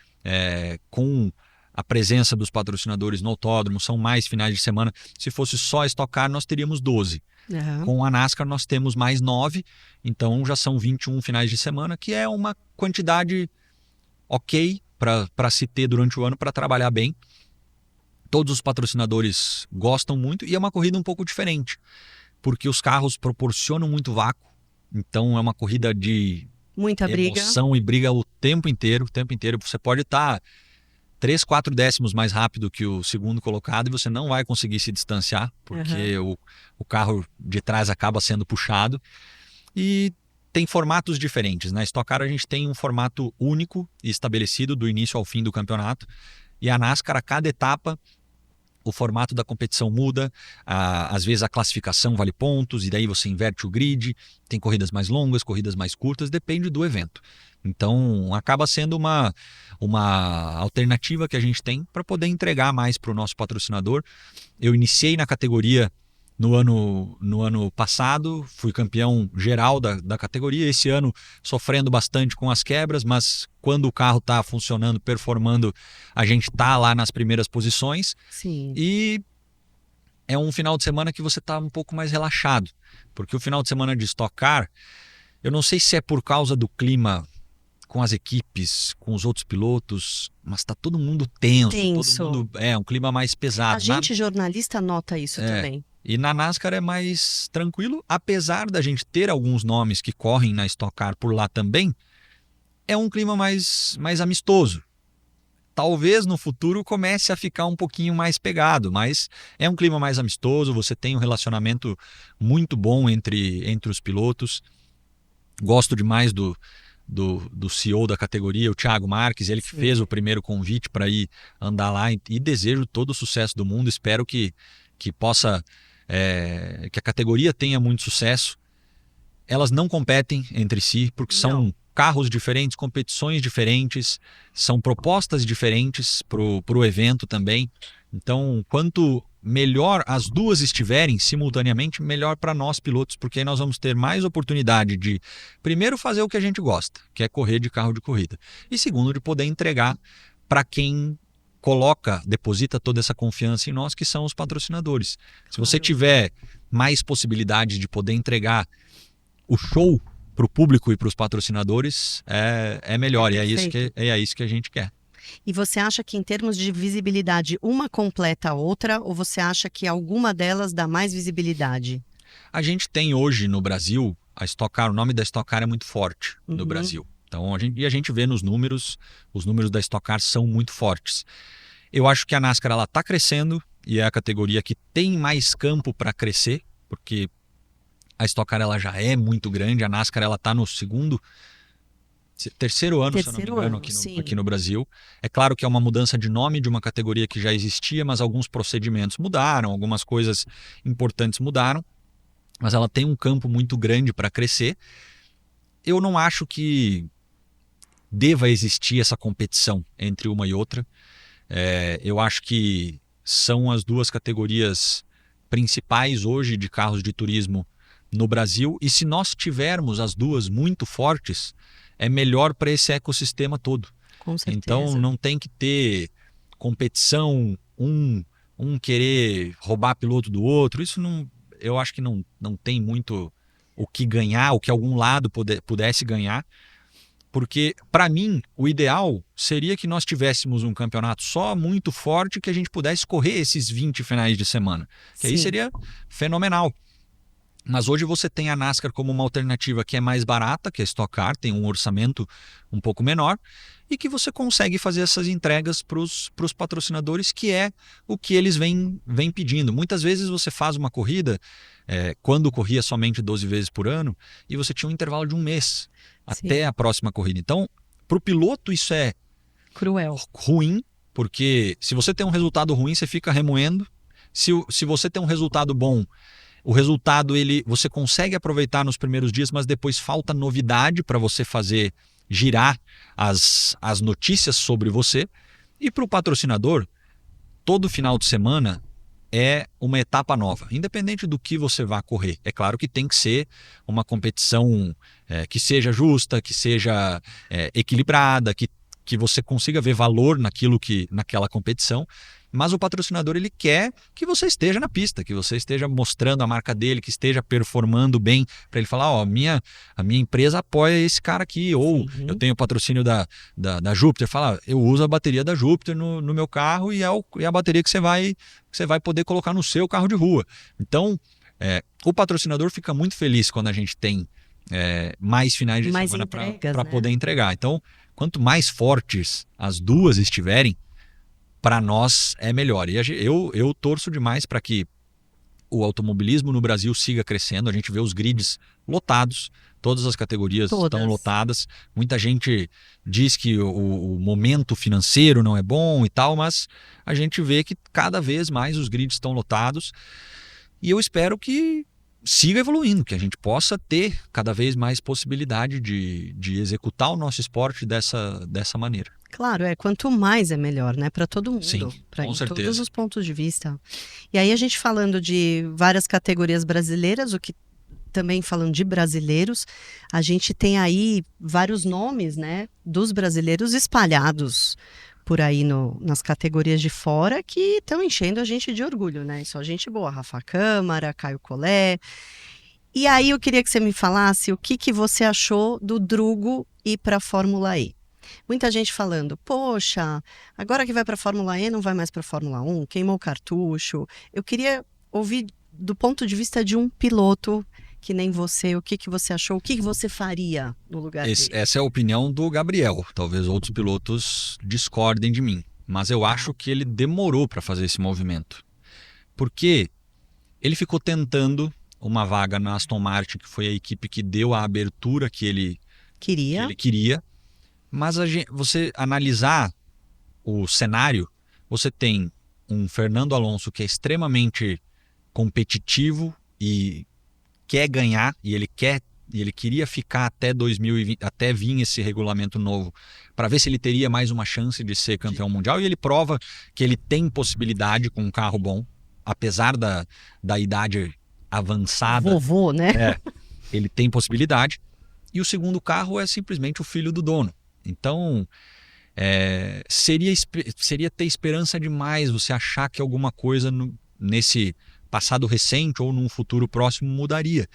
com a presença dos patrocinadores no autódromo, são mais finais de semana. Se fosse só Stock Car, nós teríamos 12. Aham. Com a NASCAR nós temos mais 9, então já são 21 finais de semana, que é uma quantidade ok para se ter durante o ano para trabalhar bem. Todos os patrocinadores gostam muito e é uma corrida um pouco diferente, porque os carros proporcionam muito vácuo, então é uma corrida de Muita briga. emoção e briga o tempo inteiro, Você pode estar 3, 4 décimos mais rápido que o segundo colocado e você não vai conseguir se distanciar, porque o carro de trás acaba sendo puxado. E tem formatos diferentes. Na Stock Car a gente tem um formato único e estabelecido do início ao fim do campeonato. E a NASCAR, a cada etapa, o formato da competição muda. Às vezes a classificação vale pontos e daí você inverte o grid. Tem corridas mais longas, corridas mais curtas, depende do evento. Então acaba sendo uma alternativa que a gente tem para poder entregar mais para o nosso patrocinador. Eu iniciei na categoria no ano passado, fui campeão geral da categoria. Esse ano sofrendo bastante com as quebras, mas quando o carro está funcionando, performando, a gente está lá nas primeiras posições. Sim. E é um final de semana que você está um pouco mais relaxado, porque o final de semana de Stock Car, eu não sei se é por causa do clima com as equipes, com os outros pilotos, mas está todo mundo tenso. Todo mundo, um clima mais pesado. A gente, jornalista, nota isso também. E na NASCAR é mais tranquilo, apesar da gente ter alguns nomes que correm na Stock Car por lá também, é um clima mais amistoso. Talvez no futuro comece a ficar um pouquinho mais pegado, mas é um clima mais amistoso, você tem um relacionamento muito bom entre os pilotos. Gosto demais do CEO da categoria, o Thiago Marques, ele que fez o primeiro convite para ir andar lá, e desejo todo o sucesso do mundo. Espero que possa, que a categoria tenha muito sucesso. Elas não competem entre si, porque são carros diferentes, competições diferentes, são propostas diferentes para o evento também. Então, quanto melhor as duas estiverem simultaneamente, melhor para nós pilotos, porque aí nós vamos ter mais oportunidade de, primeiro, fazer o que a gente gosta, que é correr de carro de corrida, e segundo, de poder entregar para quem deposita toda essa confiança em nós, que são os patrocinadores. Se você tiver mais possibilidades de poder entregar o show para o público e para os patrocinadores, é melhor, e é isso que a gente quer. E você acha que, em termos de visibilidade, uma completa a outra, ou você acha que alguma delas dá mais visibilidade? A gente tem hoje no Brasil, a Stock Car, o nome da Stock Car é muito forte no Brasil. Então, a gente vê nos números, os números da Stock Car são muito fortes. Eu acho que a NASCAR está crescendo e é a categoria que tem mais campo para crescer, porque a Stock Car ela já é muito grande, a NASCAR está no terceiro ano, se eu não me engano, aqui no Brasil. É claro que é uma mudança de nome de uma categoria que já existia, mas alguns procedimentos mudaram, algumas coisas importantes mudaram, mas ela tem um campo muito grande para crescer. Eu não acho que deva existir essa competição entre uma e outra. Eu acho que são as duas categorias principais hoje de carros de turismo no Brasil, e se nós tivermos as duas muito fortes, é melhor para esse ecossistema todo. Com certeza. Então não tem que ter competição, um querer roubar piloto do outro. Isso não, eu acho que não tem muito o que ganhar, o que algum lado pudesse ganhar. Porque, para mim, o ideal seria que nós tivéssemos um campeonato só muito forte, que a gente pudesse correr esses 20 finais de semana. Que aí seria fenomenal. Mas hoje você tem a NASCAR como uma alternativa que é mais barata, que a Stock Car, tem um orçamento um pouco menor, e que você consegue fazer essas entregas para os patrocinadores, que é o que eles vêm pedindo. Muitas vezes você faz uma corrida, quando corria somente 12 vezes por ano, e você tinha um intervalo de um mês até a próxima corrida. Então, para o piloto isso é cruel, ruim, porque se você tem um resultado ruim, você fica remoendo. Se você tem um resultado bom, o resultado você consegue aproveitar nos primeiros dias, mas depois falta novidade para você fazer girar as notícias sobre você. E para o patrocinador, todo final de semana é uma etapa nova, independente do que você vá correr. É claro que tem que ser uma competição que seja justa, que seja equilibrada, que você consiga ver valor naquela competição. Mas o patrocinador, ele quer que você esteja na pista, que você esteja mostrando a marca dele, que esteja performando bem, para ele falar, ó, a minha empresa apoia esse cara aqui, ou eu tenho o patrocínio da Júpiter, fala, eu uso a bateria da Júpiter no meu carro e é a bateria que você vai poder colocar no seu carro de rua. Então, o patrocinador fica muito feliz quando a gente tem mais finais de semana para poder entregar. Então, quanto mais fortes as duas estiverem, para nós é melhor. E eu torço demais para que o automobilismo no Brasil siga crescendo. A gente vê os grids lotados, todas as categorias estão lotadas. Muita gente diz que o momento financeiro não é bom e tal, mas a gente vê que cada vez mais os grids estão lotados. E eu espero que siga evoluindo, que a gente possa ter cada vez mais possibilidade de executar o nosso esporte dessa maneira. Claro, quanto mais é melhor, né? Para todo mundo. Sim, com certeza. Todos os pontos de vista. E aí a gente falando de várias categorias brasileiras, o que também falando de brasileiros, a gente tem aí vários nomes, né? Dos brasileiros espalhados por aí nas categorias de fora que estão enchendo a gente de orgulho, né? Só gente boa, Rafa Câmara, Caio Collet. E aí eu queria que você me falasse o que você achou do Drugo ir para a Fórmula E. Muita gente falando, poxa, agora que vai para a Fórmula E não vai mais para a Fórmula 1, queimou o cartucho. Eu queria ouvir do ponto de vista de um piloto que nem você, o que você achou, o que você faria no lugar dele? Essa é a opinião do Gabriel, talvez outros pilotos discordem de mim, mas eu acho que ele demorou para fazer esse movimento, porque ele ficou tentando uma vaga na Aston Martin, que foi a equipe que deu a abertura que ele queria. Mas você analisar o cenário, você tem um Fernando Alonso que é extremamente competitivo e quer ganhar, e ele queria ficar até 2020, até vir esse regulamento novo, para ver se ele teria mais uma chance de ser campeão mundial, e ele prova que ele tem possibilidade com um carro bom, apesar da idade avançada. Vovô, né? Ele tem possibilidade. E o segundo carro é simplesmente o filho do dono. Então, seria ter esperança demais você achar que alguma coisa nesse passado recente ou num futuro próximo mudaria.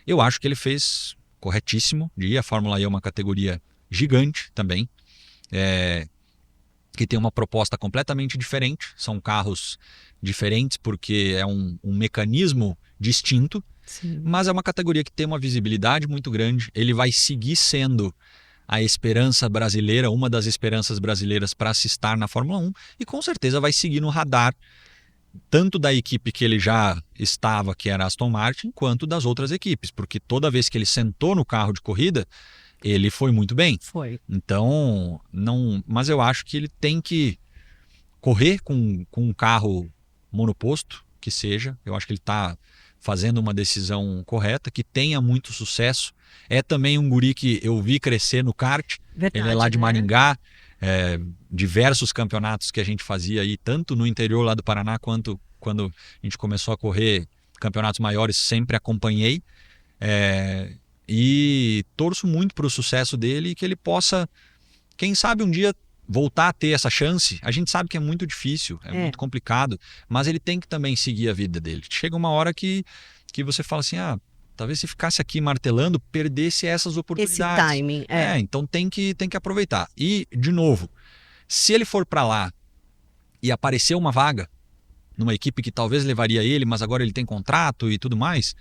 Eu acho que ele fez corretíssimo. A Fórmula E é uma categoria gigante também, que tem uma proposta completamente diferente. São carros diferentes porque é um mecanismo distinto. Sim. Mas é uma categoria que tem uma visibilidade muito grande. Ele vai seguir sendo a esperança brasileira, uma das esperanças brasileiras para se estar na Fórmula 1, e com certeza vai seguir no radar tanto da equipe que ele já estava, que era a Aston Martin, quanto das outras equipes, porque toda vez que ele sentou no carro de corrida, ele foi muito bem. Foi. Então, mas eu acho que ele tem que correr com um carro monoposto, que seja. Eu acho que ele está fazendo uma decisão correta, que tenha muito sucesso. É também um guri que eu vi crescer no kart. Verdade, ele é lá de né? Maringá. Diversos campeonatos que a gente fazia aí, tanto no interior lá do Paraná, quanto quando a gente começou a correr campeonatos maiores, sempre acompanhei. E torço muito para o sucesso dele e que ele possa, quem sabe um dia, voltar a ter essa chance. A gente sabe que é muito difícil, muito complicado, mas ele tem que também seguir a vida dele. Chega uma hora que você fala assim, talvez se ficasse aqui martelando, perdesse essas oportunidades. Esse timing, então tem que aproveitar. E, de novo, se ele for para lá e aparecer uma vaga numa equipe que talvez levaria ele, mas agora ele tem contrato e tudo mais,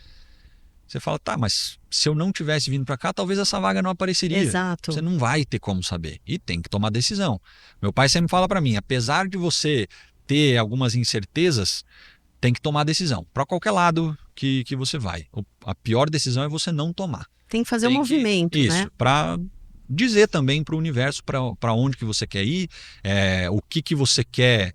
você fala, tá, mas se eu não tivesse vindo para cá, talvez essa vaga não apareceria. Exato. Você não vai ter como saber. E tem que tomar decisão. Meu pai sempre fala para mim, apesar de você ter algumas incertezas, tem que tomar decisão. Para qualquer lado que você vai. A pior decisão é você não tomar. Tem que fazer um movimento, né? Isso, para dizer também para o universo para onde que você quer ir, o que você quer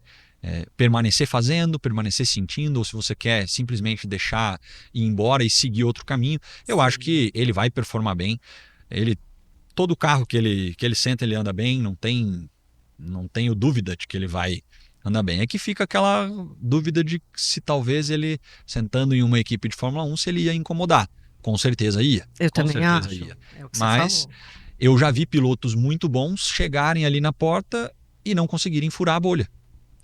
permanecer fazendo, permanecer sentindo, ou se você quer simplesmente deixar ir embora e seguir outro caminho. Eu acho que ele vai performar bem. Ele todo carro que ele senta, ele anda bem, não tenho dúvida de que ele vai andar bem. É que fica aquela dúvida de se talvez ele, sentando em uma equipe de Fórmula 1, se ele ia incomodar. Com certeza ia. Eu Com também certeza acho. ia. É o que Mas você falou. eu já vi pilotos muito bons chegarem ali na porta e não conseguirem furar a bolha.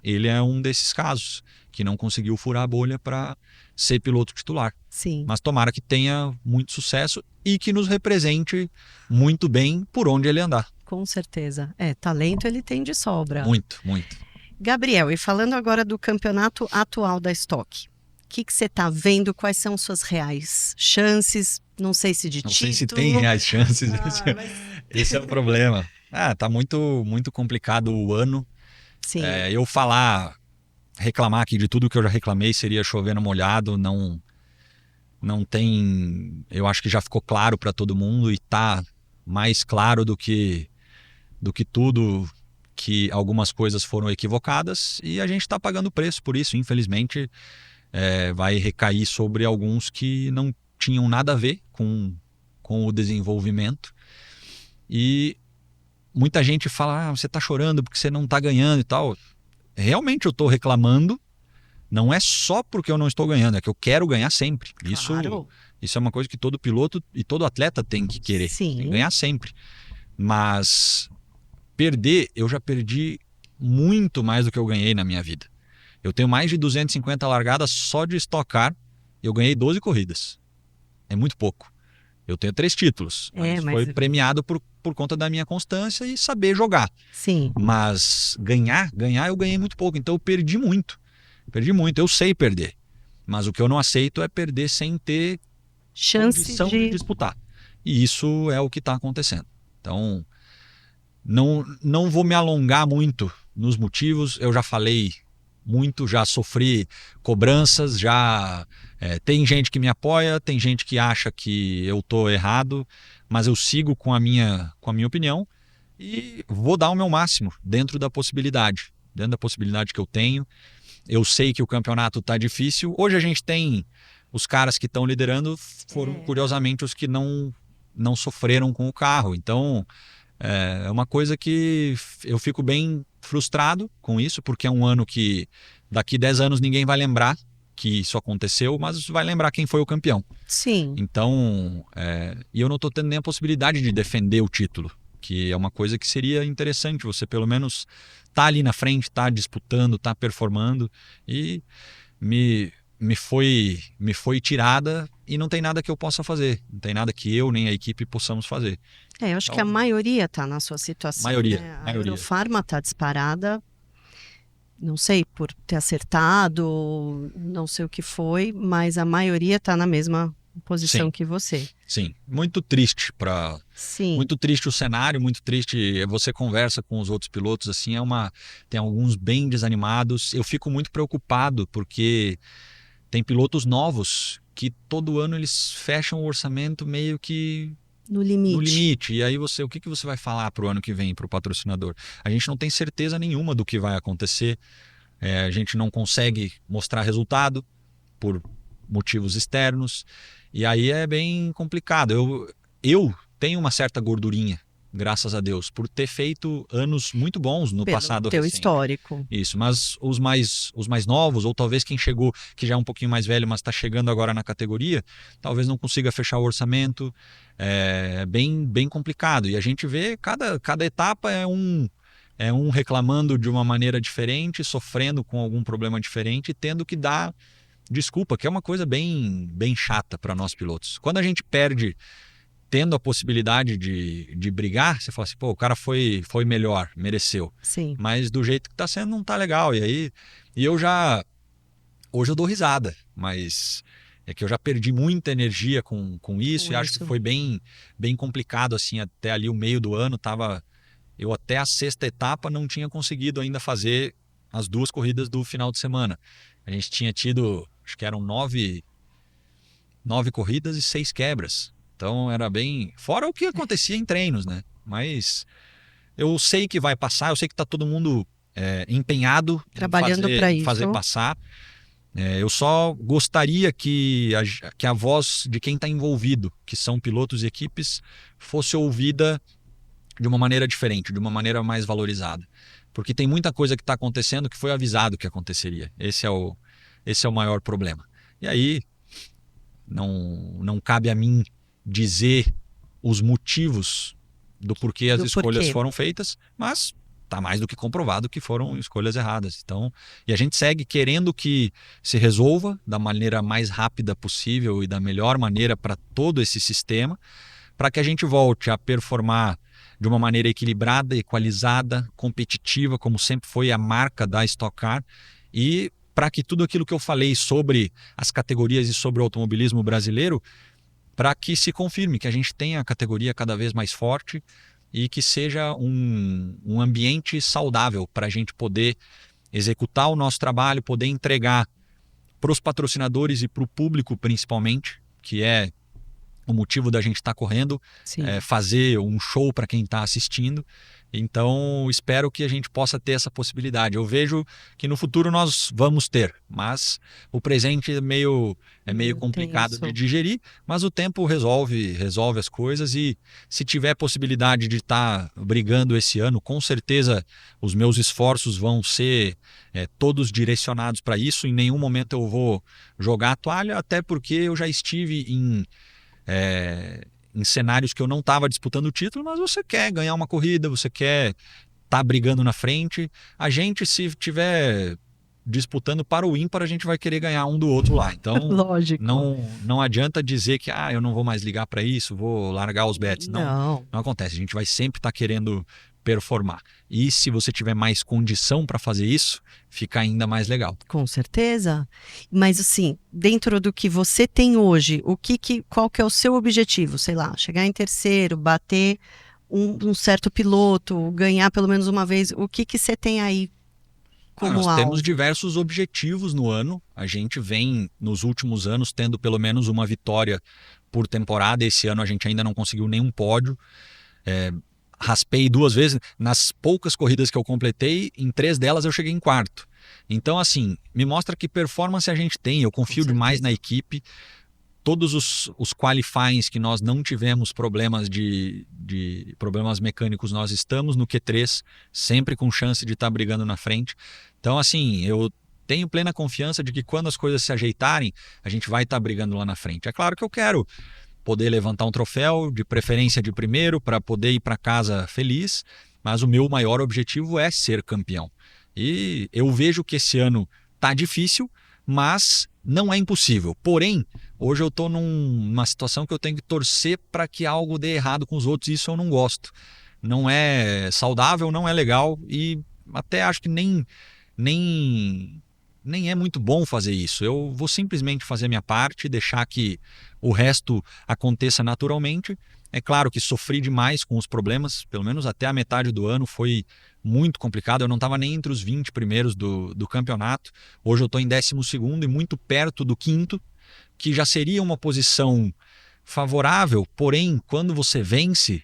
Ele é um desses casos, que não conseguiu furar a bolha para ser piloto titular. Sim, Mas tomara que tenha muito sucesso e que nos represente muito bem por onde ele andar. com certeza. Talento ele tem de sobra. Muito, muito. Gabriel, e falando agora do campeonato atual da Stock, o que você está vendo? Quais são suas reais chances? Não sei se de Não título. sei se tem reais chances. Mas... Esse é o problema. Tá muito, muito complicado o ano. Sim. Eu reclamar aqui de tudo que eu já reclamei seria chover no molhado. Não tem. Eu acho que já ficou claro para todo mundo e tá mais claro do que tudo, que algumas coisas foram equivocadas e a gente está pagando preço por isso. Infelizmente, vai recair sobre alguns que não tinham nada a ver com o desenvolvimento. E muita gente fala, você está chorando porque você não está ganhando e tal. Realmente eu estou reclamando, não é só porque eu não estou ganhando, é que eu quero ganhar sempre. Claro. Isso é uma coisa que todo piloto e todo atleta tem que querer, Sim. tem que ganhar sempre. Mas perder, eu já perdi muito mais do que eu ganhei na minha vida. Eu tenho mais de 250 largadas só de Stock Car, eu ganhei 12 corridas. É muito pouco. Eu tenho 3 títulos, mas foi premiado por conta da minha constância e saber jogar. Sim. Mas ganhar eu ganhei muito pouco, então eu perdi muito. Eu sei perder, mas o que eu não aceito é perder sem ter chance condição de disputar. E isso é o que está acontecendo. Então, não vou me alongar muito nos motivos, eu já falei muito, já sofri cobranças, tem gente que me apoia, tem gente que acha que eu estou errado, mas eu sigo com a minha opinião e vou dar o meu máximo dentro da possibilidade que eu tenho. Eu sei que o campeonato está difícil. Hoje a gente tem os caras que estão liderando, foram curiosamente os que não sofreram com o carro. Então, é uma coisa que eu fico bem frustrado com isso, porque é um ano que daqui 10 anos ninguém vai lembrar que isso aconteceu, mas vai lembrar quem foi o campeão. Sim. Então, e eu não estou tendo nem a possibilidade de defender o título, que é uma coisa que seria interessante, você pelo menos tá ali na frente, tá disputando, tá performando, e me foi tirada e não tem nada que eu possa fazer, não tem nada que eu nem a equipe possamos fazer. Eu acho que a maioria está na sua situação. Maioria. A Eurofarma está disparada, não sei, por ter acertado, não sei o que foi, mas a maioria está na mesma posição que você. Sim, muito triste muito triste o cenário, muito triste. Você conversa com os outros pilotos assim, tem alguns bem desanimados. Eu fico muito preocupado porque tem pilotos novos que todo ano eles fecham o orçamento meio que no limite. E aí o que você vai falar para o ano que vem para o patrocinador? A gente não tem certeza nenhuma do que vai acontecer. A gente não consegue mostrar resultado por motivos externos. E aí é bem complicado. Eu tenho uma certa gordurinha, graças a Deus, por ter feito anos muito bons no passado teu recente. Histórico. Isso, mas os mais novos, ou talvez quem chegou, que já é um pouquinho mais velho, mas está chegando agora na categoria, talvez não consiga fechar o orçamento. É bem complicado. E a gente vê, cada etapa é um reclamando de uma maneira diferente, sofrendo com algum problema diferente e tendo que dar desculpa, que é uma coisa bem chata para nós pilotos. Quando a gente perde tendo a possibilidade de brigar, você fala assim, pô, o cara foi melhor, mereceu. Sim. Mas do jeito que está sendo não tá legal. Hoje eu dou risada, mas é que eu já perdi muita energia com isso e acho que foi bem complicado assim, até ali o meio do ano eu até a 6ª etapa não tinha conseguido ainda fazer as 2 corridas do final de semana. A gente tinha tido, acho que eram 9 corridas e 6 quebras. Então era bem... Fora o que acontecia em treinos, né? Mas eu sei que vai passar, eu sei que está todo mundo empenhado trabalhando para isso, fazer passar. Eu só gostaria que a voz de quem está envolvido, que são pilotos e equipes, fosse ouvida de uma maneira diferente, de uma maneira mais valorizada. Porque tem muita coisa que está acontecendo que foi avisado que aconteceria. Esse é o maior problema. E aí, não cabe a mim dizer os motivos do porquê as escolhas foram feitas, mas está mais do que comprovado que foram escolhas erradas. Então, e a gente segue querendo que se resolva da maneira mais rápida possível e da melhor maneira para todo esse sistema, para que a gente volte a performar de uma maneira equilibrada, equalizada, competitiva, como sempre foi a marca da Stock Car, e para que tudo aquilo que eu falei sobre as categorias e sobre o automobilismo brasileiro, para que se confirme que a gente tenha a categoria cada vez mais forte e que seja um ambiente saudável para a gente poder executar o nosso trabalho, poder entregar para os patrocinadores e para o público principalmente, que é o motivo da gente estar correndo, fazer um show para quem está assistindo. Então, espero que a gente possa ter essa possibilidade. Eu vejo que no futuro nós vamos ter, mas o presente é meio complicado de digerir, mas o tempo resolve as coisas, e se tiver possibilidade de estar brigando esse ano, com certeza os meus esforços vão ser todos direcionados para isso. Em nenhum momento eu vou jogar a toalha, até porque eu já estive em cenários que eu não estava disputando o título, mas você quer ganhar uma corrida, você quer estar brigando na frente. A gente, se estiver disputando para o ímpar, a gente vai querer ganhar um do outro lá. Então, lógico. Não adianta dizer que eu não vou mais ligar para isso, vou largar os bets. Não acontece. A gente vai sempre estar querendo performar. E se você tiver mais condição para fazer isso, fica ainda mais legal. Com certeza. Mas assim, dentro do que você tem hoje, qual que é o seu objetivo? Sei lá, chegar em terceiro, bater um certo piloto, ganhar pelo menos uma vez. O que você tem aí como nós alvo? Temos diversos objetivos no ano. A gente vem, nos últimos anos, tendo pelo menos uma vitória por temporada. Esse ano a gente ainda não conseguiu nenhum pódio. Raspei 2 vezes. Nas poucas corridas que eu completei, em 3 delas eu cheguei em quarto. Então, assim, me mostra que performance a gente tem. Eu confio demais na equipe. Todos os qualifyings que nós não tivemos problemas de problemas mecânicos, nós estamos no Q3, sempre com chance de estar brigando na frente. Então, assim, eu tenho plena confiança de que quando as coisas se ajeitarem, a gente vai estar brigando lá na frente. É claro que eu quero poder levantar um troféu, de preferência de primeiro, para poder ir para casa feliz, mas o meu maior objetivo é ser campeão. E eu vejo que esse ano tá difícil, mas não é impossível. Porém, hoje eu estou numa situação que eu tenho que torcer para que algo dê errado com os outros, e isso eu não gosto. Não é saudável, não é legal, e até acho que nem é muito bom fazer isso. Eu vou simplesmente fazer minha parte, deixar que o resto aconteça naturalmente. É claro que sofri demais com os problemas, pelo menos até a metade do ano foi muito complicado. Eu não estava nem entre os 20 primeiros do campeonato. Hoje eu estou em 12º e muito perto do 5º, que já seria uma posição favorável, porém, quando você vence,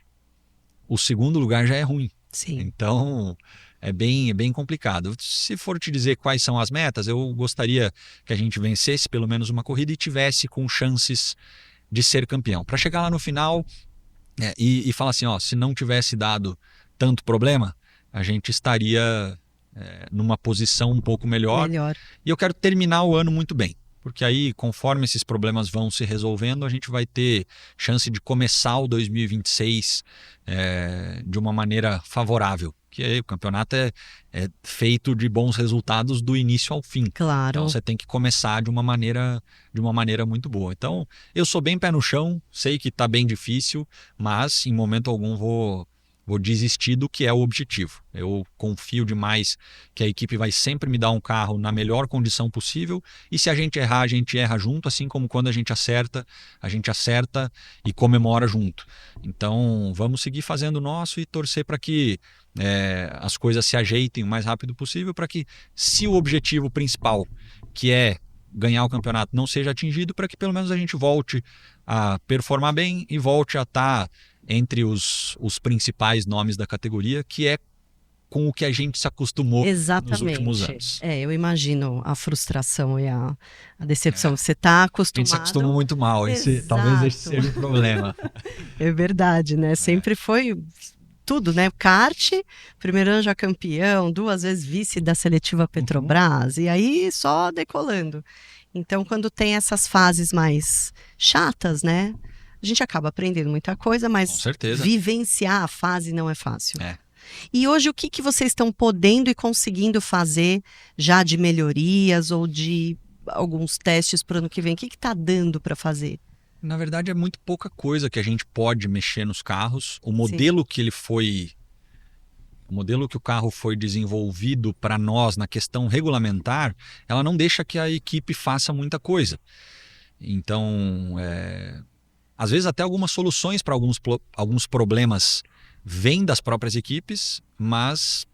o segundo lugar já é ruim. Sim. Então, é bem complicado. Se for te dizer quais são as metas, eu gostaria que a gente vencesse pelo menos uma corrida e tivesse com chances de ser campeão. Para chegar lá no final e falar assim, se não tivesse dado tanto problema, a gente estaria numa posição um pouco melhor. E eu quero terminar o ano muito bem, porque aí, conforme esses problemas vão se resolvendo, a gente vai ter chance de começar o 2026 de uma maneira favorável. Que aí, o campeonato é feito de bons resultados do início ao fim. Claro. Então você tem que começar de uma maneira muito boa. Então, eu sou bem pé no chão, sei que está bem difícil, mas em momento algum vou desistir do que é o objetivo. Eu confio demais que a equipe vai sempre me dar um carro na melhor condição possível, e se a gente errar, a gente erra junto, assim como quando a gente acerta e comemora junto. Então, vamos seguir fazendo o nosso e torcer para que as coisas se ajeitem o mais rápido possível, para que, se o objetivo principal, que é ganhar o campeonato, não seja atingido, para que pelo menos a gente volte a performar bem e volte a estar entre os principais nomes da categoria, que é com o que a gente se acostumou nos últimos anos. Eu imagino a frustração e a decepção. Você está acostumado... A gente se acostumou muito mal. Talvez esse seja o problema. É verdade, né? Sempre foi... tudo, né? Kart, primeiro ano já campeão, 2 vezes vice da seletiva Petrobras, e aí só decolando. Então, quando tem essas fases mais chatas, né? A gente acaba aprendendo muita coisa, Com mas certeza. vivenciar a fase não é fácil. É. E hoje, o que vocês estão podendo e conseguindo fazer já de melhorias ou de alguns testes para o ano que vem? O que está dando para fazer? Na verdade, é muito pouca coisa que a gente pode mexer nos carros. O Sim. modelo que ele foi... O modelo que o carro foi desenvolvido para nós na questão regulamentar, ela não deixa que a equipe faça muita coisa. Então, às vezes até algumas soluções para alguns problemas vêm das próprias equipes, mas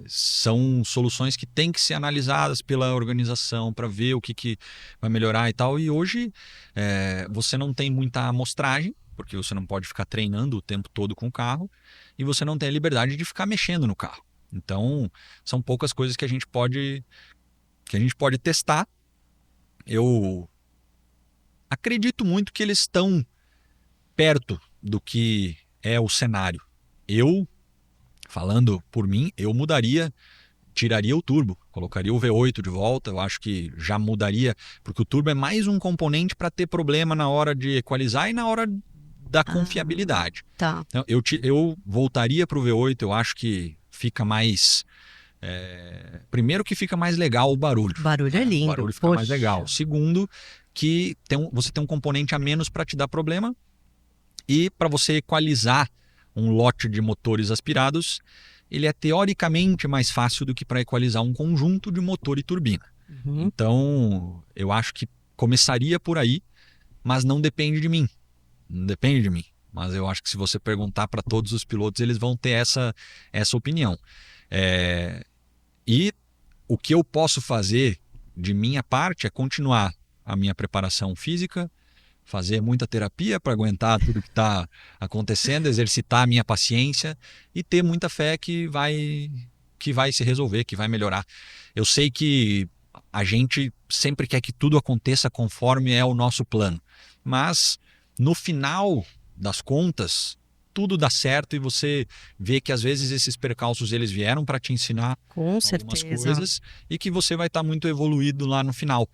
são soluções que têm que ser analisadas pela organização para ver o que vai melhorar e tal. E hoje você não tem muita amostragem, porque você não pode ficar treinando o tempo todo com o carro, e você não tem a liberdade de ficar mexendo no carro. Então, são poucas coisas que a gente pode testar. Eu acredito muito que eles estão perto do que é o cenário. Falando por mim, eu tiraria o turbo, colocaria o V8 de volta. Eu acho que já mudaria, porque o turbo é mais um componente para ter problema na hora de equalizar e na hora da confiabilidade. Tá. Então, eu voltaria para o V8, eu acho que fica mais... primeiro que fica mais legal o barulho. O barulho é lindo. O barulho fica mais legal. Segundo, que você tem um componente a menos para te dar problema, e para você equalizar um lote de motores aspirados, ele é teoricamente mais fácil do que para equalizar um conjunto de motor e turbina. Então, eu acho que começaria por aí, mas não depende de mim. Não depende de mim. Mas eu acho que se você perguntar para todos os pilotos, eles vão ter essa opinião. E o que eu posso fazer de minha parte é continuar a minha preparação física, fazer muita terapia para aguentar tudo que está acontecendo, exercitar a minha paciência e ter muita fé que vai se resolver, que vai melhorar. Eu sei que a gente sempre quer que tudo aconteça conforme é o nosso plano, mas no final das contas, tudo dá certo e você vê que às vezes esses percalços eles vieram para te ensinar algumas coisas e que você vai estar muito evoluído lá no final.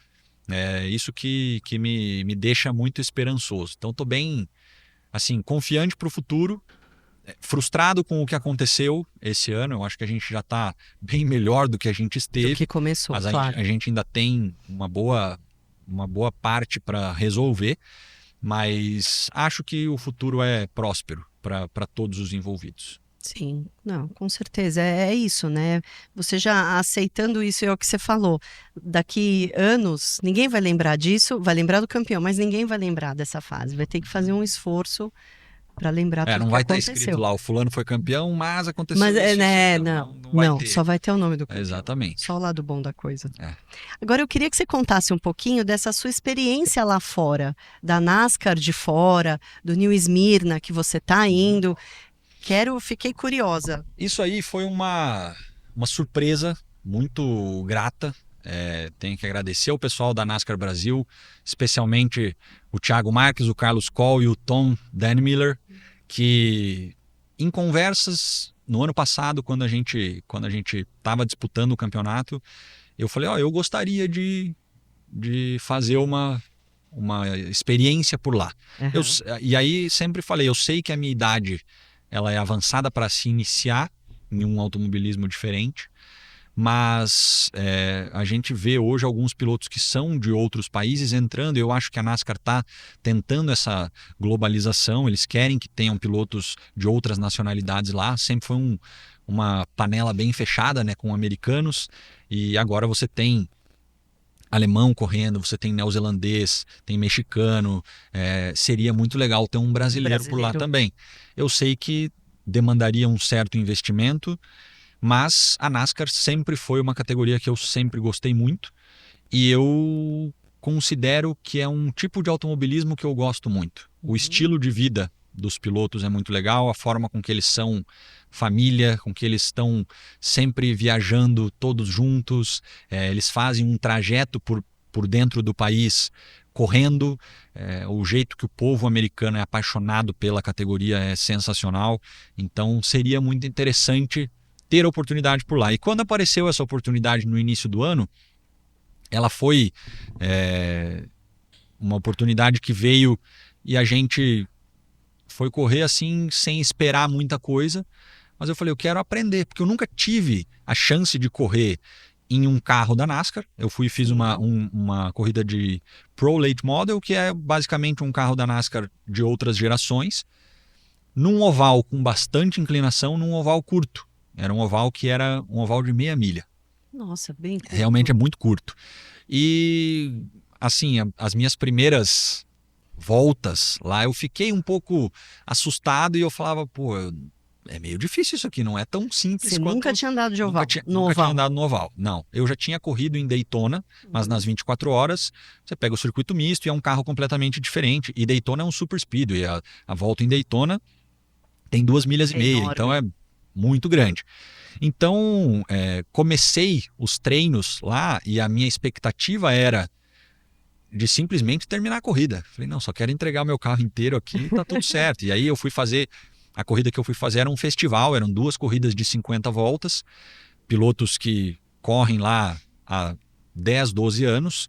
É isso que me deixa muito esperançoso. Então, estou bem assim, confiante para o futuro, frustrado com o que aconteceu esse ano. Eu acho que a gente já está bem melhor do que a gente esteve. Do que começou, mas claro. a gente ainda tem uma boa parte para resolver, mas acho que o futuro é próspero para todos os envolvidos. Sim, não, com certeza, é isso, né? Você já aceitando isso, é o que você falou, daqui anos, ninguém vai lembrar disso, vai lembrar do campeão, mas ninguém vai lembrar dessa fase, vai ter que fazer um esforço para lembrar tudo não que vai aconteceu. estar escrito lá, o fulano foi campeão, mas aconteceu mas, isso. Não, só vai ter o nome do campeão. Exatamente. Só o lado bom da coisa. Agora, eu queria que você contasse um pouquinho dessa sua experiência lá fora, da NASCAR de fora, do New Smyrna, que você está indo. Fiquei curiosa. Isso aí foi uma surpresa muito grata. Tenho que agradecer ao pessoal da NASCAR Brasil, especialmente o Thiago Marques, o Carlos Coll e o Tom Denmiller, que em conversas no ano passado, quando a gente estava disputando o campeonato, eu falei, eu gostaria de fazer uma experiência por lá. E aí sempre falei, eu sei que a minha idade ela é avançada para se iniciar em um automobilismo diferente, mas a gente vê hoje alguns pilotos que são de outros países entrando. Eu acho que a NASCAR está tentando essa globalização, eles querem que tenham pilotos de outras nacionalidades lá. Sempre foi uma panela bem fechada, né, com americanos, e agora você tem alemão correndo, você tem neozelandês, tem mexicano. Seria muito legal ter um brasileiro por lá também. Eu sei que demandaria um certo investimento, mas a NASCAR sempre foi uma categoria que eu sempre gostei muito, e eu considero que é um tipo de automobilismo que eu gosto muito. O estilo de vida dos pilotos é muito legal, a forma com que eles são família, com que eles estão sempre viajando todos juntos. Eles fazem um trajeto por dentro do país correndo, o jeito que o povo americano é apaixonado pela categoria é sensacional, então seria muito interessante ter a oportunidade por lá. E quando apareceu essa oportunidade no início do ano, ela foi uma oportunidade que veio e a gente foi correr assim sem esperar muita coisa, mas eu falei, eu quero aprender, porque eu nunca tive a chance de correr em um carro da NASCAR. Eu fui e fiz uma corrida de Pro Late Model, que é basicamente um carro da NASCAR de outras gerações, num oval com bastante inclinação, num oval curto. Era um oval que era um oval de meia milha. Nossa, bem curto. Realmente é muito curto. E, assim, as minhas primeiras voltas lá, eu fiquei um pouco assustado e eu falava, pô, é meio difícil isso aqui, não é tão simples Você quanto... nunca tinha andado de oval? Nunca tinha andado no oval, não. Eu já tinha corrido em Daytona, mas nas 24 horas você pega o circuito misto e é um carro completamente diferente. E Daytona é um super speed, e a volta em Daytona tem 2,5 milhas, então é muito grande. Então, comecei os treinos lá e a minha expectativa era de simplesmente terminar a corrida. Falei, não, só quero entregar o meu carro inteiro aqui e tá tudo certo. E aí eu fui fazer, a corrida que eu fui fazer era um festival, eram 2 corridas de 50 voltas, pilotos que correm lá há 10, 12 anos,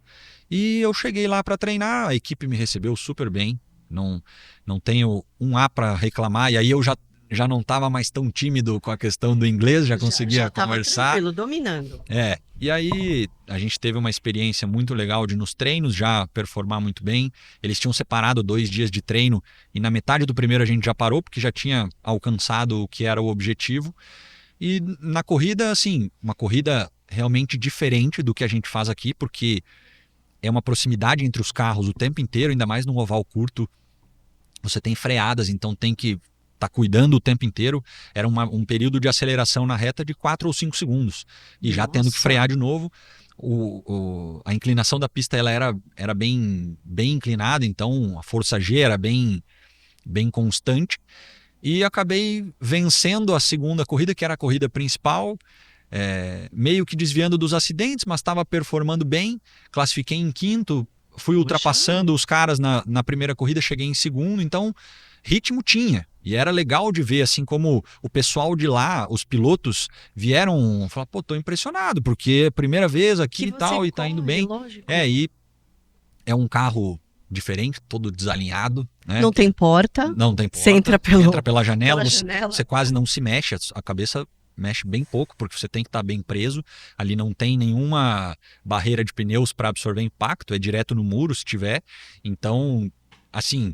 e eu cheguei lá para treinar, a equipe me recebeu super bem, não tenho um A para reclamar, e aí eu já não estava mais tão tímido com a questão do inglês, já conseguia conversar. Tranquilo, dominando. E aí a gente teve uma experiência muito legal de nos treinos já performar muito bem. Eles tinham separado 2 dias de treino e na metade do primeiro a gente já parou porque já tinha alcançado o que era o objetivo. E na corrida, assim, uma corrida realmente diferente do que a gente faz aqui, porque é uma proximidade entre os carros o tempo inteiro, ainda mais num oval curto. Você tem freadas, então tem que tá cuidando o tempo inteiro. Era um período de aceleração na reta de 4 ou 5 segundos. E já tendo que frear de novo. A inclinação da pista ela era bem inclinada, então a força G era bem constante. E acabei vencendo a segunda corrida, que era a corrida principal, meio que desviando dos acidentes, mas estava performando bem. Classifiquei em quinto, fui ultrapassando os caras na primeira corrida, cheguei em segundo, então ritmo tinha. E era legal de ver, assim, como o pessoal de lá, os pilotos, vieram falar, pô, tô impressionado, porque é a primeira vez aqui e tal, e tá indo bem. Lógico. E é um carro diferente, todo desalinhado, né? Não tem porta. Não tem porta. Você entra pela janela, janela. você quase não se mexe, a cabeça mexe bem pouco, porque você tem que estar bem preso. Ali não tem nenhuma barreira de pneus para absorver impacto, é direto no muro se tiver. Então, assim,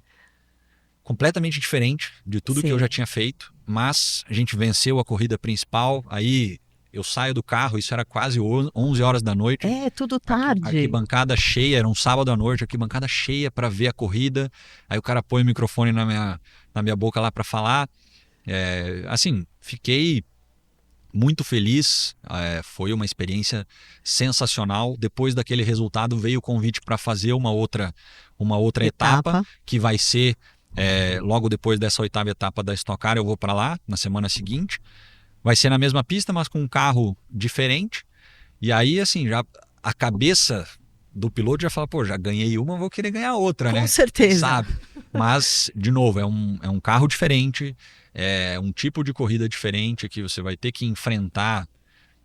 completamente diferente de tudo que eu já tinha feito, mas a gente venceu a corrida principal, aí eu saio do carro, isso era quase 11 horas da noite. Tudo tarde. Arquibancada cheia, era um sábado à noite, arquibancada cheia para ver a corrida, aí o cara põe o microfone na minha boca lá para falar. Assim, fiquei muito feliz, foi uma experiência sensacional. Depois daquele resultado veio o convite para fazer uma outra etapa, que vai ser logo depois dessa 8ª etapa da Stock Car. Eu vou para lá na semana seguinte, vai ser na mesma pista, mas com um carro diferente. E aí, assim, já a cabeça do piloto já fala, pô, já ganhei uma, vou querer ganhar outra, né? Com certeza. Sabe? Mas, de novo, é um carro diferente, é um tipo de corrida diferente, que você vai ter que enfrentar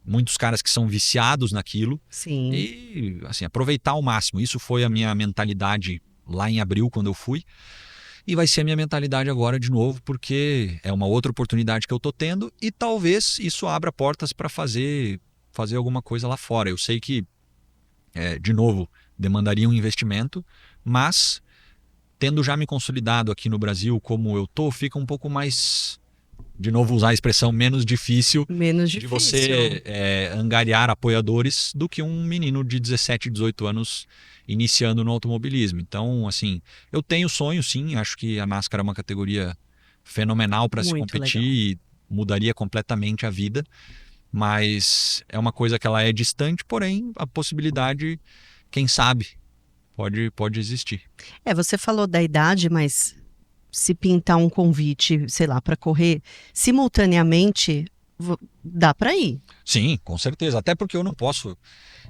muitos caras que são viciados naquilo. Sim. E, assim, aproveitar ao máximo. Isso foi a minha mentalidade lá em abril, quando eu fui. E vai ser a minha mentalidade agora de novo, porque é uma outra oportunidade que eu tô tendo e talvez isso abra portas para fazer alguma coisa lá fora. Eu sei que, de novo, demandaria um investimento, mas tendo já me consolidado aqui no Brasil como eu tô, fica um pouco mais, de novo usar a expressão, menos difícil de você angariar apoiadores do que um menino de 17, 18 anos iniciando no automobilismo. Então, assim, eu tenho sonho, sim, acho que a NASCAR é uma categoria fenomenal para se competir e mudaria completamente a vida, mas é uma coisa que ela é distante, porém a possibilidade, quem sabe, pode existir. Você falou da idade, mas se pintar um convite, sei lá, para correr simultaneamente, dá para ir. Sim, com certeza. Até porque eu não posso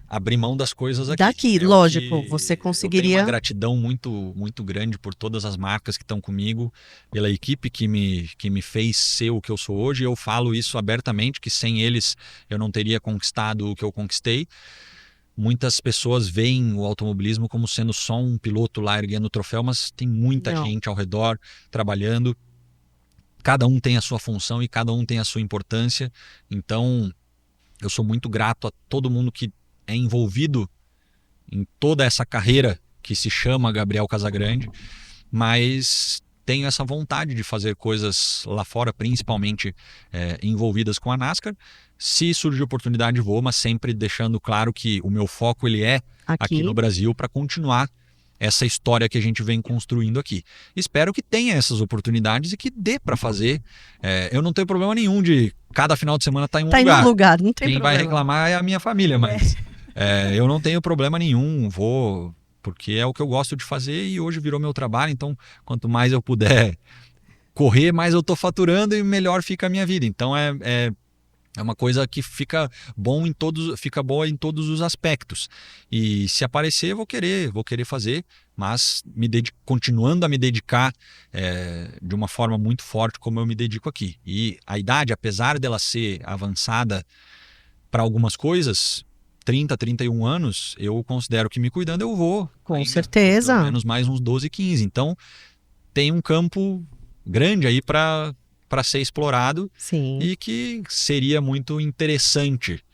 abrir mão das coisas aqui. Daqui, É o lógico, que você eu tenho uma conseguiria. gratidão muito, muito grande por todas as marcas que estão comigo, pela equipe que me fez ser o que eu sou hoje. Eu falo isso abertamente, que sem eles eu não teria conquistado o que eu conquistei. Muitas pessoas veem o automobilismo como sendo só um piloto lá erguendo o troféu, mas tem muita Não. gente ao redor trabalhando. Cada um tem a sua função e cada um tem a sua importância. Então, eu sou muito grato a todo mundo que é envolvido em toda essa carreira que se chama Gabriel Casagrande, mas tenho essa vontade de fazer coisas lá fora, principalmente envolvidas com a NASCAR. Se surgir oportunidade, vou, mas sempre deixando claro que o meu foco ele é aqui no Brasil para continuar essa história que a gente vem construindo aqui. Espero que tenha essas oportunidades e que dê para fazer. Eu não tenho problema nenhum de cada final de semana estar em um lugar. Tá em um lugar, não tem Quem problema. vai reclamar é a minha família, mas eu não tenho problema nenhum, vou, porque é o que eu gosto de fazer e hoje virou meu trabalho, então quanto mais eu puder correr, mais eu estou faturando e melhor fica a minha vida. Então é uma coisa que fica boa em todos os aspectos. E se aparecer, eu vou querer fazer, mas continuando a me dedicar de uma forma muito forte como eu me dedico aqui. E a idade, apesar dela ser avançada para algumas coisas, 30, 31 anos, eu considero que me cuidando eu vou. Com ainda, certeza. pelo menos mais uns 12, 15. Então, tem um campo grande aí para ser explorado. Sim. E que seria muito interessante,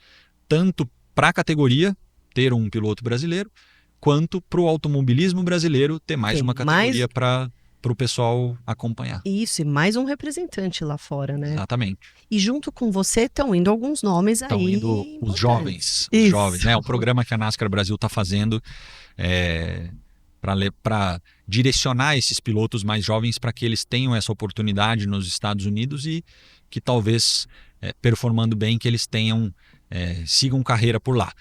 tanto para a categoria ter um piloto brasileiro, quanto para o automobilismo brasileiro ter mais uma categoria para o pessoal acompanhar. Isso, e mais um representante lá fora, né? Exatamente. E junto com você estão indo alguns nomes aí. Estão indo os jovens. Os jovens, né? O programa que a NASCAR Brasil está fazendo para direcionar esses pilotos mais jovens para que eles tenham essa oportunidade nos Estados Unidos e que talvez, performando bem, que eles sigam carreira por lá.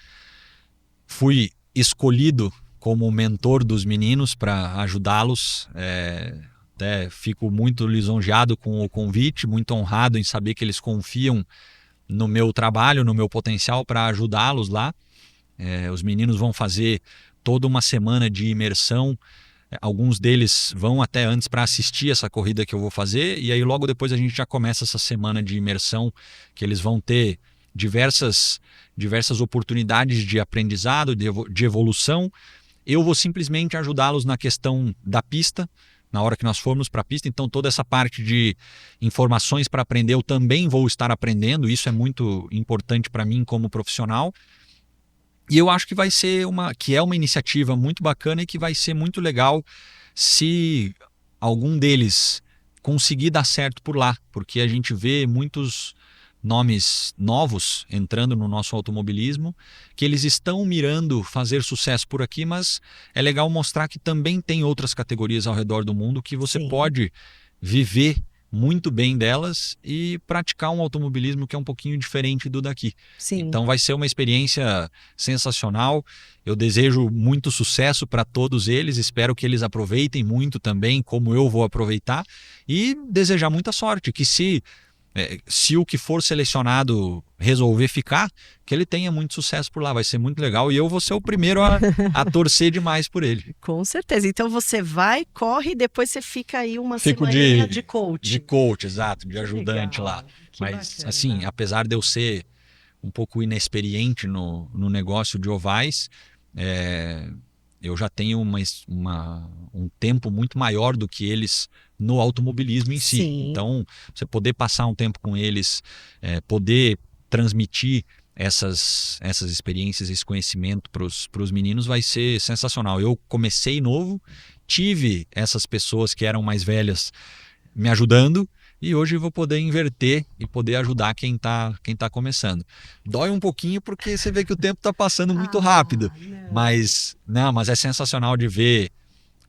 Fui escolhido como mentor dos meninos para ajudá-los. Até fico muito lisonjeado com o convite, muito honrado em saber que eles confiam no meu trabalho, no meu potencial para ajudá-los lá. Os meninos vão fazer toda uma semana de imersão. Alguns deles vão até antes para assistir essa corrida que eu vou fazer, e aí logo depois a gente já começa essa semana de imersão, que eles vão ter diversas oportunidades de aprendizado, de evolução. Eu vou simplesmente ajudá-los na questão da pista, na hora que nós formos para a pista. Então toda essa parte de informações para aprender eu também vou estar aprendendo. Isso é muito importante para mim como profissional. E eu acho que vai ser uma iniciativa muito bacana e que vai ser muito legal se algum deles conseguir dar certo por lá, porque a gente vê muitos nomes novos entrando no nosso automobilismo, que eles estão mirando fazer sucesso por aqui, mas é legal mostrar que também tem outras categorias ao redor do mundo que você pode viver muito bem delas e praticar um automobilismo que é um pouquinho diferente do daqui. Sim. Então vai ser uma experiência sensacional. Eu desejo muito sucesso para todos eles, espero que eles aproveitem muito também, como eu vou aproveitar, e desejar muita sorte, que se o que for selecionado resolver ficar, que ele tenha muito sucesso por lá, vai ser muito legal e eu vou ser o primeiro a torcer demais por ele. Com certeza, então você vai, corre e depois você fica aí uma semaninha de coach. De coach, exato, de ajudante legal. lá. Que mas bacana. assim, apesar de eu ser um pouco inexperiente no negócio de ovais, eu já tenho um tempo muito maior do que eles no automobilismo em si. Sim. Então, você poder passar um tempo com eles, poder transmitir essas experiências, esse conhecimento para os meninos vai ser sensacional. Eu comecei novo, tive essas pessoas que eram mais velhas me ajudando, e hoje eu vou poder inverter e poder ajudar quem tá começando. Dói um pouquinho porque você vê que o tempo está passando muito rápido, mas é sensacional de ver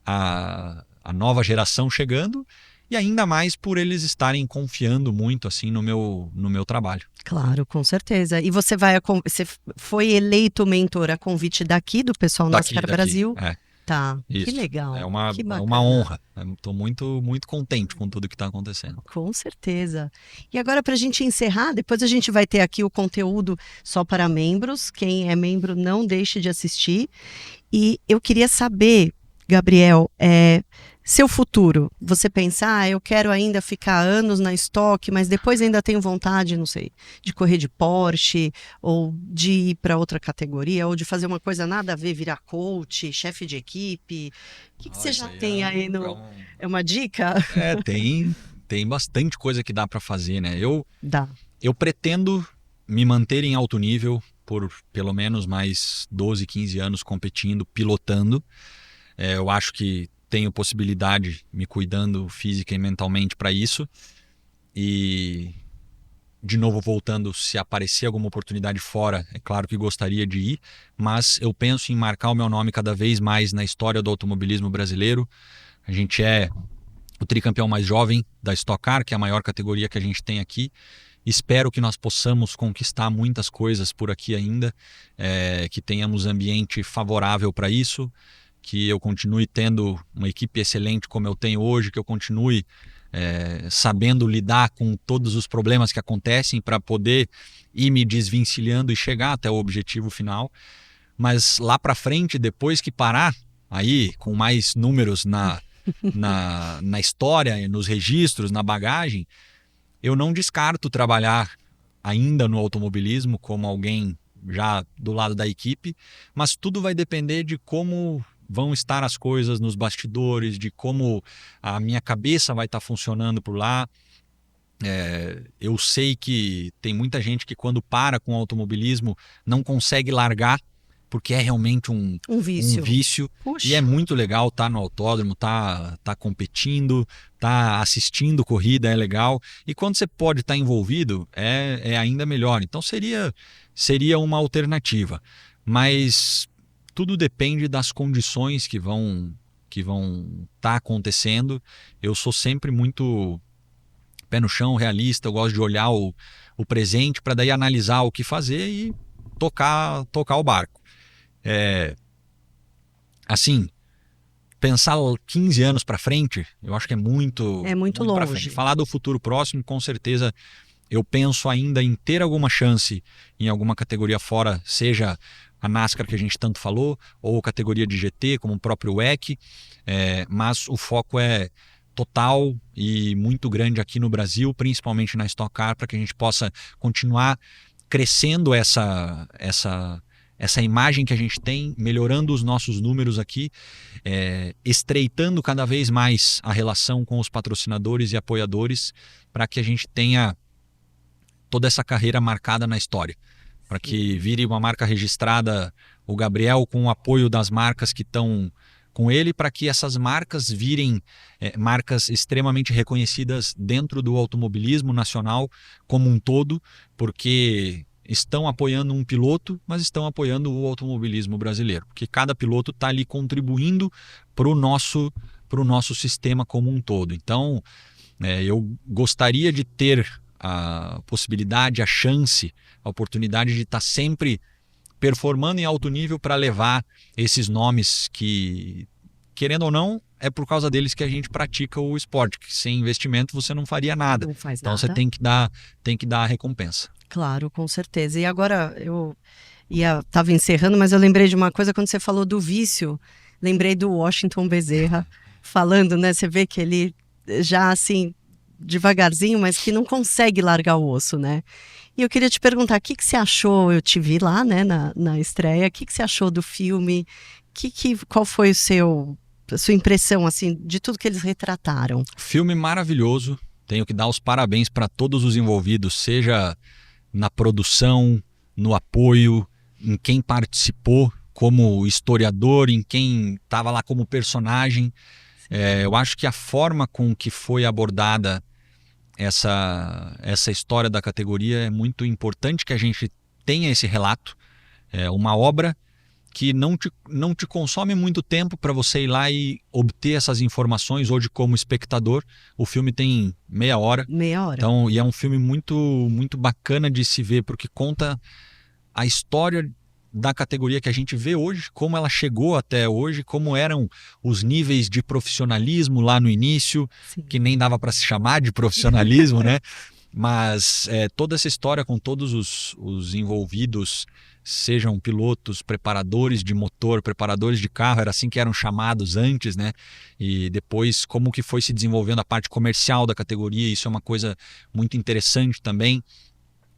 a nova geração chegando, e ainda mais por eles estarem confiando muito assim no meu trabalho. Claro, com certeza. E você foi eleito mentor a convite daqui do pessoal NASCAR Brasil. Tá, que Isso. legal, É que é uma bacana. honra. Estou muito, muito contente com tudo que está acontecendo. Com certeza. E agora, para a gente encerrar, depois a gente vai ter aqui o conteúdo só para membros. Quem é membro, não deixe de assistir. E eu queria saber, Gabriel, seu futuro. Você pensa, eu quero ainda ficar anos na estoque, mas depois ainda tenho vontade, não sei, de correr de Porsche, ou de ir para outra categoria, ou de fazer uma coisa nada a ver, virar coach, chefe de equipe. O que você Isso já aí tem aí no. É uma dica? tem bastante coisa que dá para fazer, né? Dá. Eu pretendo me manter em alto nível por pelo menos mais 12, 15 anos competindo, pilotando. Eu acho que tenho possibilidade, me cuidando física e mentalmente para isso. E, de novo, voltando, se aparecer alguma oportunidade fora, é claro que gostaria de ir, mas eu penso em marcar o meu nome cada vez mais na história do automobilismo brasileiro. A gente é o tricampeão mais jovem da Stock Car, que é a maior categoria que a gente tem aqui. Espero que nós possamos conquistar muitas coisas por aqui ainda, que tenhamos ambiente favorável para isso, que eu continue tendo uma equipe excelente como eu tenho hoje, que eu continue sabendo lidar com todos os problemas que acontecem para poder ir me desvencilhando e chegar até o objetivo final. Mas lá para frente, depois que parar, aí com mais números na história, nos registros, na bagagem, eu não descarto trabalhar ainda no automobilismo como alguém já do lado da equipe, mas tudo vai depender de como vão estar as coisas nos bastidores, de como a minha cabeça vai estar funcionando por lá. Eu sei que tem muita gente que quando para com o automobilismo não consegue largar, porque é realmente Um um vício. vício. E é Puxa, muito legal estar no autódromo, tá competindo, tá assistindo corrida, é legal. E quando você pode estar envolvido, é ainda melhor. Então seria uma alternativa. Mas tudo depende das condições que vão estar acontecendo. Eu sou sempre muito pé no chão, realista, eu gosto de olhar o presente para daí analisar o que fazer e tocar o barco. Assim, pensar 15 anos para frente, eu acho que é é muito muito para frente. longe. Falar do futuro próximo, com certeza, eu penso ainda em ter alguma chance em alguma categoria fora, seja a NASCAR que a gente tanto falou, ou categoria de GT, como o próprio WEC, mas o foco é total e muito grande aqui no Brasil, principalmente na Stock Car, para que a gente possa continuar crescendo essa imagem que a gente tem, melhorando os nossos números aqui, estreitando cada vez mais a relação com os patrocinadores e apoiadores, para que a gente tenha toda essa carreira marcada na história, para que vire uma marca registrada, o Gabriel, com o apoio das marcas que estão com ele, para que essas marcas virem marcas extremamente reconhecidas dentro do automobilismo nacional como um todo, porque estão apoiando um piloto, mas estão apoiando o automobilismo brasileiro, porque cada piloto está ali contribuindo para o nosso sistema como um todo. Então, eu gostaria de ter a possibilidade, a chance, a oportunidade de estar sempre performando em alto nível para levar esses nomes que, querendo ou não, é por causa deles que a gente pratica o esporte, que sem investimento você não faria nada. Não faz Então você nada. tem que dar a recompensa. Claro, com certeza. E agora eu estava encerrando, mas eu lembrei de uma coisa quando você falou do vício. Lembrei do Washington Bezerra falando, né? Você vê que ele já assim devagarzinho, mas que não consegue largar o osso, né? E eu queria te perguntar, o que que você achou? Eu te vi lá, né, na estreia. O que que você achou do filme? Qual foi a sua impressão, assim, de tudo que eles retrataram? Filme maravilhoso. Tenho que dar os parabéns para todos os envolvidos, seja na produção, no apoio, em quem participou como historiador, em quem estava lá como personagem. Eu acho que a forma com que foi abordada essa história da categoria é muito importante, que a gente tenha esse relato. É uma obra que não te consome muito tempo para você ir lá e obter essas informações. Hoje, como espectador, o filme tem meia hora. Meia hora. Então, e é um filme muito, muito bacana de se ver, porque conta a história da categoria que a gente vê hoje, como ela chegou até hoje, como eram os níveis de profissionalismo lá no início, Sim. que nem dava para se chamar de profissionalismo, né? Mas toda essa história com todos os envolvidos, sejam pilotos, preparadores de motor, preparadores de carro, era assim que eram chamados antes, né? E depois como que foi se desenvolvendo a parte comercial da categoria, isso é uma coisa muito interessante também.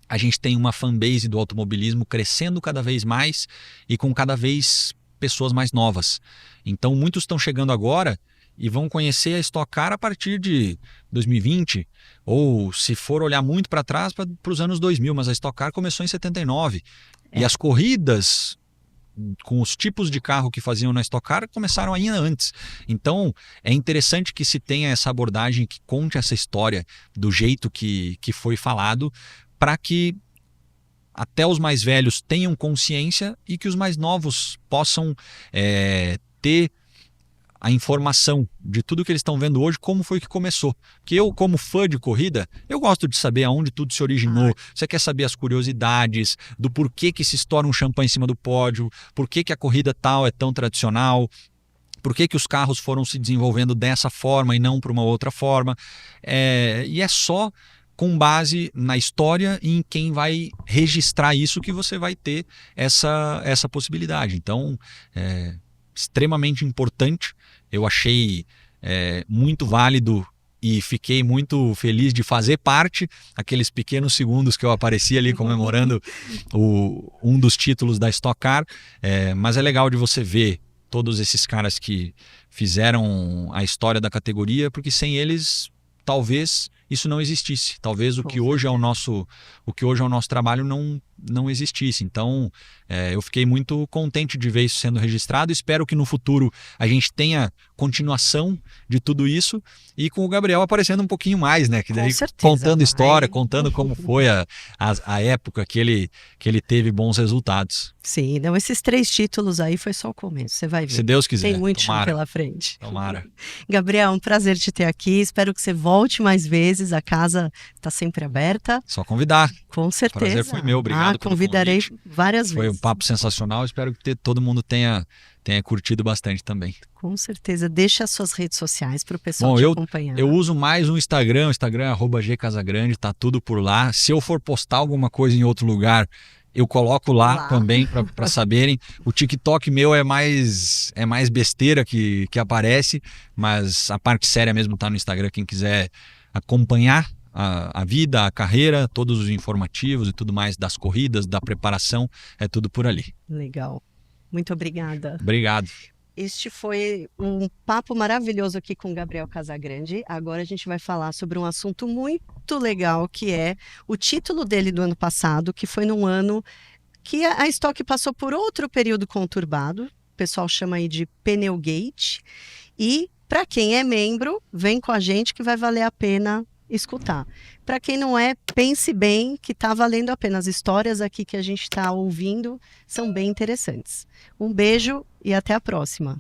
A gente tem uma fanbase do automobilismo crescendo cada vez mais e com cada vez pessoas mais novas. Então muitos estão chegando agora e vão conhecer a Stock Car a partir de 2020, ou se for olhar muito para trás, para os anos 2000, mas a Stock Car começou em 79. E as corridas com os tipos de carro que faziam na Stock Car começaram ainda antes. Então é interessante que se tenha essa abordagem que conte essa história do jeito que foi falado, para que até os mais velhos tenham consciência e que os mais novos possam ter a informação de tudo que eles estão vendo hoje, como foi que começou. Porque eu, como fã de corrida, eu gosto de saber aonde tudo se originou. Você quer saber as curiosidades, do porquê que se estoura um champanhe em cima do pódio, por que a corrida tal é tão tradicional, por que os carros foram se desenvolvendo dessa forma e não por uma outra forma. E é só com base na história e em quem vai registrar isso que você vai ter essa possibilidade. Então, extremamente importante. Eu achei muito válido e fiquei muito feliz de fazer parte, aqueles pequenos segundos que eu apareci ali comemorando um dos títulos da Stock Car, mas é legal de você ver todos esses caras que fizeram a história da categoria, porque sem eles talvez isso não existisse, talvez o que hoje é o nosso trabalho não existisse. Então eu fiquei muito contente de ver isso sendo registrado. Espero que no futuro a gente tenha continuação de tudo isso e com o Gabriel aparecendo um pouquinho mais, né? Que daí contando história, contando como foi a época que ele teve bons resultados. Sim, então esses 3 títulos aí foi só o começo, você vai ver. Se Deus quiser. Tem muito chão pela frente. Tomara. Gabriel, um prazer te ter aqui, espero que você volte mais vezes, a casa está sempre aberta. Só convidar. Com certeza. O prazer foi meu, obrigado pelo convidarei convite. Várias vezes. Foi um papo sensacional, espero que todo mundo tenha curtido bastante também. Com certeza, deixa as suas redes sociais para o pessoal te acompanhar. Eu uso mais o Instagram é @gcasagrande, tá tudo por lá. Se eu for postar alguma coisa em outro lugar, eu coloco lá. Também para saberem. O TikTok meu é mais besteira que aparece, mas a parte séria mesmo tá no Instagram. Quem quiser acompanhar a vida, a carreira, todos os informativos e tudo mais das corridas, da preparação, é tudo por ali. Legal. Muito obrigada. Obrigado. Este foi um papo maravilhoso aqui com o Gabriel Casagrande. Agora a gente vai falar sobre um assunto muito legal, que é o título dele do ano passado, que foi num ano que a Stock passou por outro período conturbado. O pessoal chama aí de Pneugate. E para quem é membro, vem com a gente que vai valer a pena escutar. Para quem não é, pense bem que está valendo a pena. As histórias aqui que a gente está ouvindo são bem interessantes. Um beijo e até a próxima.